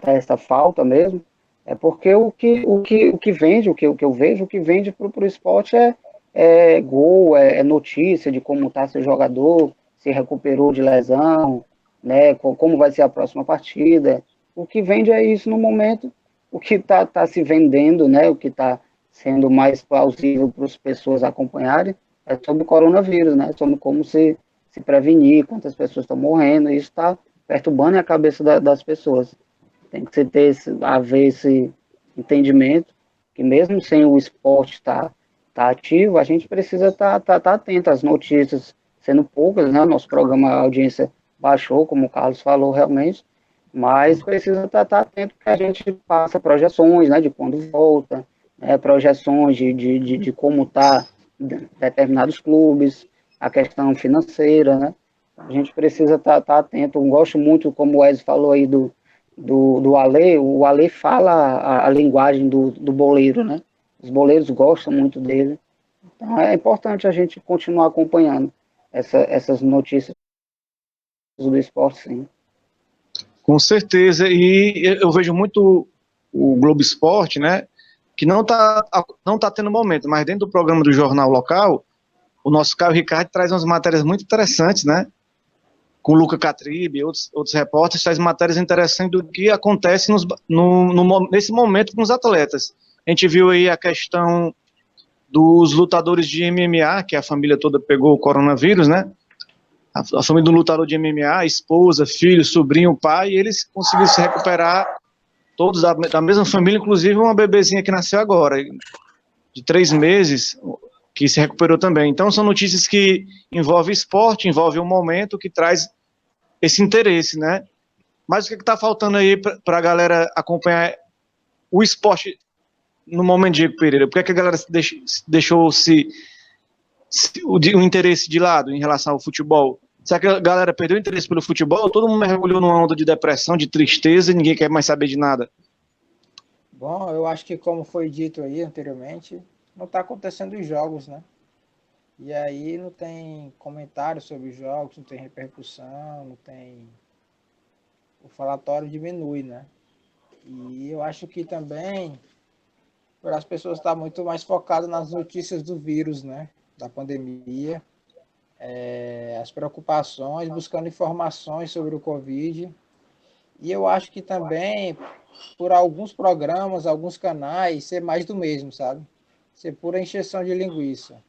Speaker 4: essa falta mesmo, é porque o que vende, o que eu vejo, o que vende para o esporte é gol, é notícia de como está seu jogador, se recuperou de lesão, né, como vai ser a próxima partida. O que vende é isso no momento, o que tá se vendendo, né, o que está sendo mais plausível para as pessoas acompanharem é sobre o coronavírus, né, sobre como se prevenir, quantas pessoas estão morrendo, isso está perturbando a cabeça das pessoas. Tem que haver esse entendimento que mesmo sem o esporte tá ativo, a gente precisa tá atento às notícias sendo poucas, né? Nosso programa, a audiência baixou, como o Carlos falou realmente, mas precisa tá atento que a gente passa projeções, né? De quando volta, né, projeções de como tá determinados clubes, a questão financeira, né? A gente precisa tá atento. Eu gosto muito, como o Wes falou aí do Ale, o Ale fala a linguagem do boleiro, né? Os boleiros gostam muito dele. Então é importante a gente continuar acompanhando essas notícias do esporte, sim.
Speaker 1: Com certeza, e eu vejo muito o Globo Esporte, né, que não tá tendo momento, mas dentro do programa do jornal local, o nosso Caio Ricardo traz umas matérias muito interessantes, né, com o Luca Catribe e outros repórteres, traz matérias interessantes do que acontece nesse momento com os atletas. A gente viu aí a questão dos lutadores de MMA, que a família toda pegou o coronavírus, né, a família do lutador de MMA, esposa, filho, sobrinho, pai, e eles conseguiram se recuperar todos da mesma família, inclusive uma bebezinha que nasceu agora, de 3 meses, que se recuperou também. Então são notícias que envolvem esporte, envolvem um momento que traz esse interesse, né? Mas o que está faltando aí para a galera acompanhar o esporte no momento, Diego Pereira? Por que a galera deixou o interesse de lado em relação ao futebol? Será que a galera perdeu o interesse pelo futebol? Todo mundo mergulhou numa onda de depressão, de tristeza e ninguém quer mais saber de nada.
Speaker 2: Bom, eu acho que como foi dito aí anteriormente, não está acontecendo os jogos, né? E aí não tem comentário sobre os jogos, não tem repercussão, não tem... O falatório diminui, né? E eu acho que também por as pessoas estar muito mais focadas nas notícias do vírus, né? Da pandemia, as preocupações, buscando informações sobre o Covid. E eu acho que também, por alguns programas, alguns canais, ser mais do mesmo, sabe? Ser pura encheção de linguiça.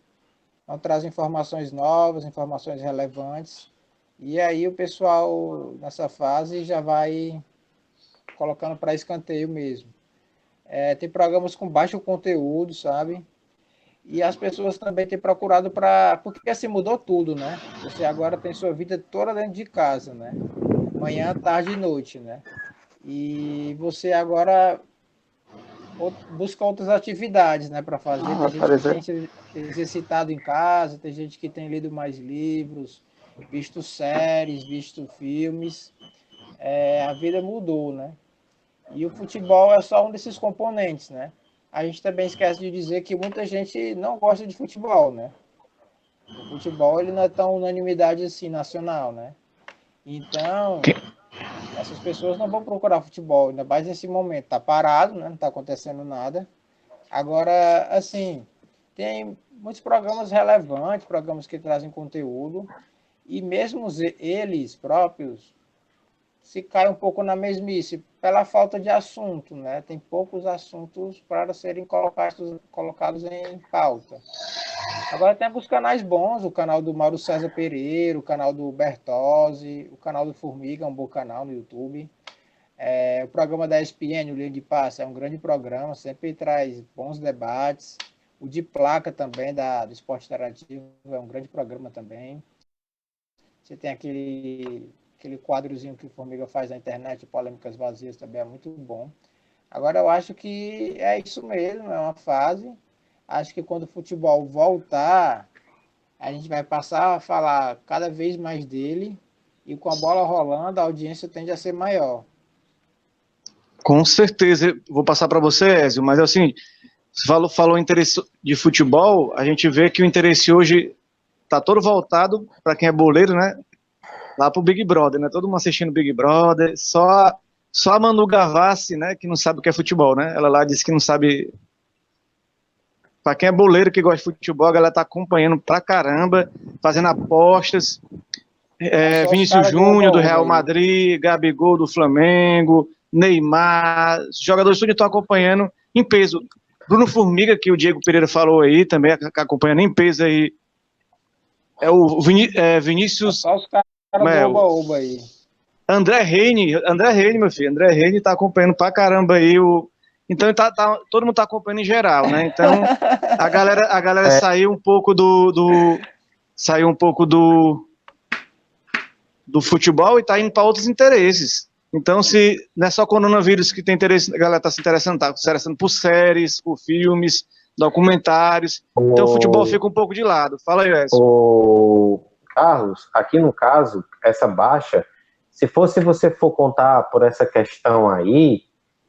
Speaker 2: Não traz informações novas, informações relevantes. E aí o pessoal, nessa fase, já vai colocando para escanteio mesmo. Tem programas com baixo conteúdo, sabe? E as pessoas também têm procurado para... Porque assim mudou tudo, né? Você agora tem sua vida toda dentro de casa, né? Manhã, tarde e noite, né? E você agora busca outras atividades, né, para fazer. Tem gente que tem se exercitado em casa, tem gente que tem lido mais livros, visto séries, visto filmes. A vida mudou, né? E o futebol é só um desses componentes, né? A gente também esquece de dizer que muita gente não gosta de futebol, né? O futebol ele não é tão unanimidade assim nacional, né? Então, essas pessoas não vão procurar futebol, ainda mais nesse momento. Tá parado, né? Não tá acontecendo nada. Agora, assim, tem muitos programas relevantes, programas que trazem conteúdo, e mesmo eles próprios se cai um pouco na mesmice, pela falta de assunto, né? Tem poucos assuntos para serem colocados em pauta. Agora tem os canais bons, o canal do Mauro César Pereira, o canal do Bertozzi, o canal do Formiga, um bom canal no YouTube. O programa da ESPN, o Linha de Passe, é um grande programa, sempre traz bons debates. O de Placa também, do Esporte Interativo, é um grande programa também. Você tem aquele quadrozinho que o Formiga faz na internet, Polêmicas Vazias, também é muito bom. Agora, eu acho que é isso mesmo, é uma fase. Acho que quando o futebol voltar, a gente vai passar a falar cada vez mais dele, e com a bola rolando, a audiência tende a ser maior.
Speaker 1: Com certeza, vou passar para você, Ezio, mas é o seguinte, você falou interesse de futebol, a gente vê que o interesse hoje está todo voltado, para quem é boleiro, né, lá pro Big Brother, né, todo mundo assistindo Big Brother, só a Manu Gavassi, né, que não sabe o que é futebol, né, ela lá disse que não sabe. Para quem é boleiro que gosta de futebol, a galera tá acompanhando pra caramba, fazendo apostas, Vinícius Júnior do Real Madrid, Gabigol do Flamengo, Neymar, os jogadores todos estão acompanhando em peso. Bruno Formiga, que o Diego Pereira falou aí, também acompanhando em peso aí. Vinícius...
Speaker 2: Só os caras do Oba-Oba aí.
Speaker 1: André Reine, meu filho. André Reine tá acompanhando pra caramba aí Então todo mundo tá acompanhando em geral, né? Então a galera saiu um pouco do futebol e tá indo para outros interesses. Então, se não é só coronavírus que tem interesse, a galera tá se interessando por séries, por filmes, documentários. Então o futebol fica um pouco de lado. Fala aí, Edson.
Speaker 3: Carlos, aqui no caso, essa baixa, se você for contar por essa questão aí,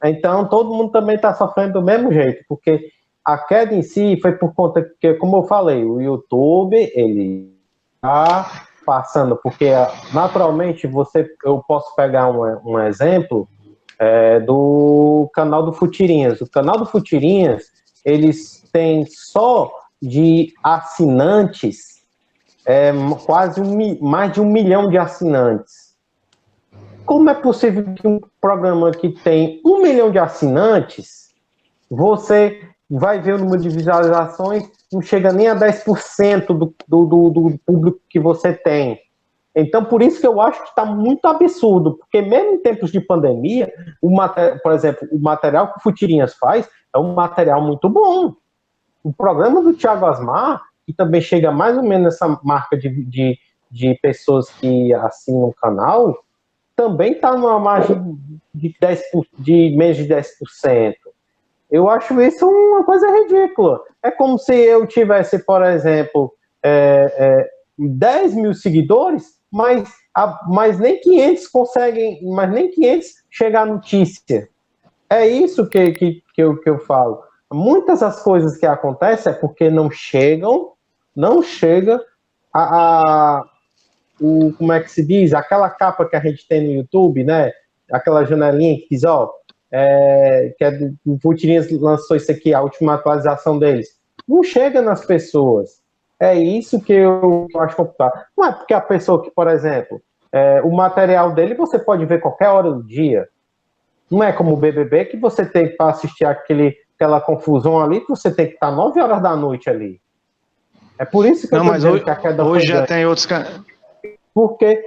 Speaker 3: então todo mundo também está sofrendo do mesmo jeito, porque a queda em si foi por conta que, como eu falei, o YouTube, ele está passando, porque naturalmente eu posso pegar um exemplo do canal do Futirinhas. O canal do Futirinhas, eles têm só de assinantes, quase mais de 1 milhão de assinantes. Como é possível que um programa que tem 1 milhão de assinantes, você vai ver o número de visualizações, não chega nem a 10% do público que você tem. Então, por isso que eu acho que está muito absurdo, porque mesmo em tempos de pandemia, por exemplo, o material que o Futirinhas faz é um material muito bom. O programa do Thiago Asmar, que também chega mais ou menos nessa marca de pessoas que assinam o canal, também está numa margem de menos de 10%. Eu acho isso uma coisa ridícula. É como se eu tivesse, por exemplo, 10 mil seguidores, mas nem 500 conseguem, mas nem 500 chegam à notícia. É isso que eu falo. Muitas das coisas que acontecem é porque não chega como é que se diz? Aquela capa que a gente tem no YouTube, né? Aquela janelinha que diz, que o Futirinhas lançou isso aqui, a última atualização deles. Não chega nas pessoas. É isso que eu acho complicado. Não é porque a pessoa que, por exemplo, o material dele você pode ver qualquer hora do dia. Não é como o BBB que você tem para assistir aquela confusão ali, que você tem que estar 9 horas da noite ali. É por isso que eu tô dizendo que a queda
Speaker 1: hoje já tem outros...
Speaker 3: Porque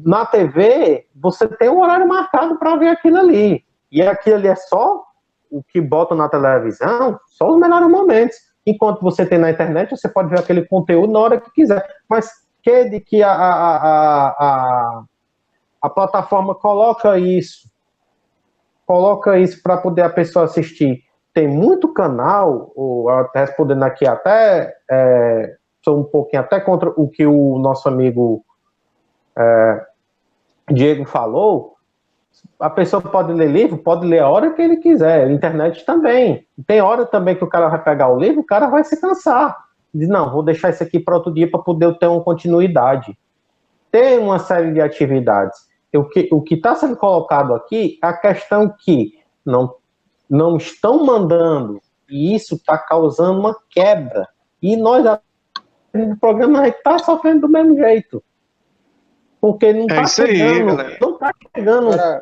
Speaker 3: na TV você tem um horário marcado para ver aquilo ali. E aquilo ali é só o que bota na televisão, só os melhores momentos. Enquanto você tem na internet, você pode ver aquele conteúdo na hora que quiser. Mas de que a plataforma coloca isso para poder a pessoa assistir. Tem muito canal, até respondendo aqui sou um pouquinho até contra o que o nosso amigo Diego falou. A pessoa pode ler livro, pode ler a hora que ele quiser, internet também. Tem hora também que o cara vai pegar o livro, o cara vai se cansar. Diz, não, vou deixar isso aqui para outro dia para poder ter uma continuidade. Tem uma série de atividades. O que está sendo colocado aqui é a questão que não estão mandando, e isso está causando uma quebra. E nós, no programa, a gente está sofrendo do mesmo jeito. Porque não
Speaker 1: É
Speaker 3: tá
Speaker 1: isso aí,
Speaker 3: chegando,
Speaker 1: galera.
Speaker 3: não tá chegando,
Speaker 2: Agora,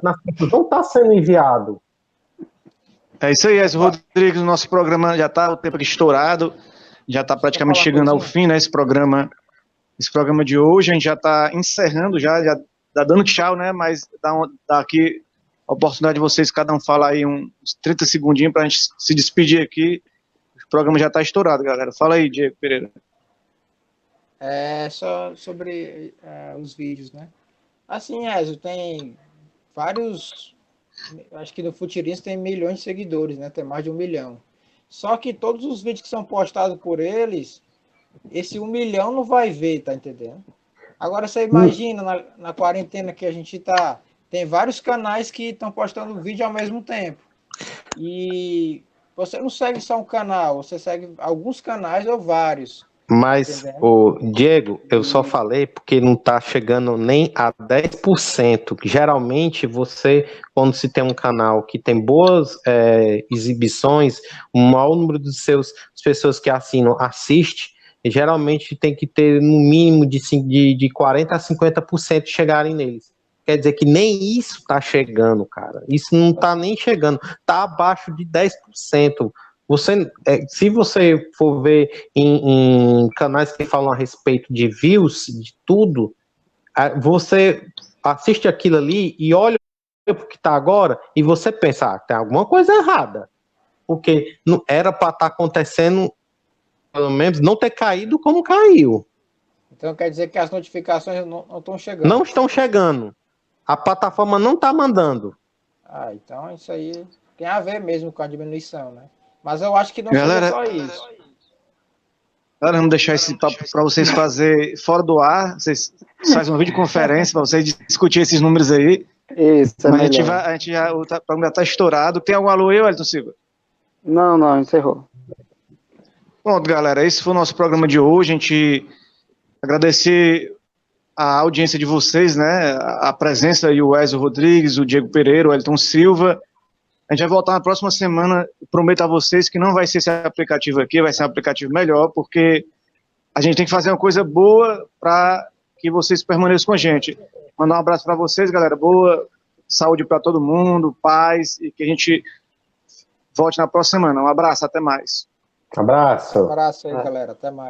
Speaker 3: não tá sendo enviado.
Speaker 1: É isso aí, Ezio Rodrigues. O nosso programa já está o tempo aqui estourado, já está praticamente
Speaker 2: falar uma
Speaker 1: chegando ao
Speaker 2: coisinha.
Speaker 1: fim, né? Esse programa de hoje. A gente já está encerrando, já tá dando tchau, né? Mas dá aqui a oportunidade de vocês, cada um falar aí uns 30 segundinhos para a gente se despedir aqui. O programa já está estourado, galera. Fala aí, Diego Pereira.
Speaker 2: É só sobre os vídeos, né? Assim, Ezio, tem vários. Acho que no Futirinhas tem milhões de seguidores, né? Tem mais de 1 milhão. Só que todos os vídeos que são postados por eles, esse 1 milhão não vai ver, tá entendendo? Agora você imagina na quarentena que a gente tá. Tem vários canais que estão postando vídeo ao mesmo tempo. E você não segue só um canal, você segue alguns canais ou vários.
Speaker 3: Mas,
Speaker 2: Entendendo?
Speaker 3: o Diego, eu só falei porque não está chegando nem a 10%. Geralmente, quando se tem um canal que tem boas exibições, o maior número de pessoas que assinam assiste, geralmente tem que ter no mínimo de 40% a 50% chegarem neles. Quer dizer que nem isso está chegando, cara. Isso não está nem chegando. Está abaixo de 10%. Se você for ver em canais que falam a respeito de views, de tudo, você assiste aquilo ali e olha para o que está agora e você pensa, tem alguma coisa errada. Porque não era para estar acontecendo, pelo menos, não ter caído como caiu.
Speaker 2: Então quer dizer que as notificações não estão chegando.
Speaker 3: Não estão chegando. A plataforma não está mandando.
Speaker 2: Então isso aí tem a ver mesmo com a diminuição, né? Mas eu acho que não
Speaker 1: Galera,
Speaker 2: seja só isso.
Speaker 1: Galera, vamos deixar esse papo para vocês fazer fora do ar. Vocês fazem uma videoconferência para vocês discutir esses números aí.
Speaker 4: Isso, é
Speaker 1: Mas
Speaker 4: melhor.
Speaker 1: o programa já está estourado. Tem algum alô aí, Wellington Silva?
Speaker 4: Não, encerrou.
Speaker 1: Pronto, galera, esse foi o nosso programa de hoje. A gente agradecer a audiência de vocês, né? A presença aí, o Ezio Rodrigues, o Diego Pereira, o Wellington Silva. A gente vai voltar na próxima semana. Prometo a vocês que não vai ser esse aplicativo aqui, vai ser um aplicativo melhor, porque a gente tem que fazer uma coisa boa para que vocês permaneçam com a gente. Mandar um abraço para vocês, galera. Boa saúde para todo mundo, paz, e que a gente volte na próxima semana. Um abraço, até mais.
Speaker 3: Abraço.
Speaker 2: Um abraço aí, galera. Até mais.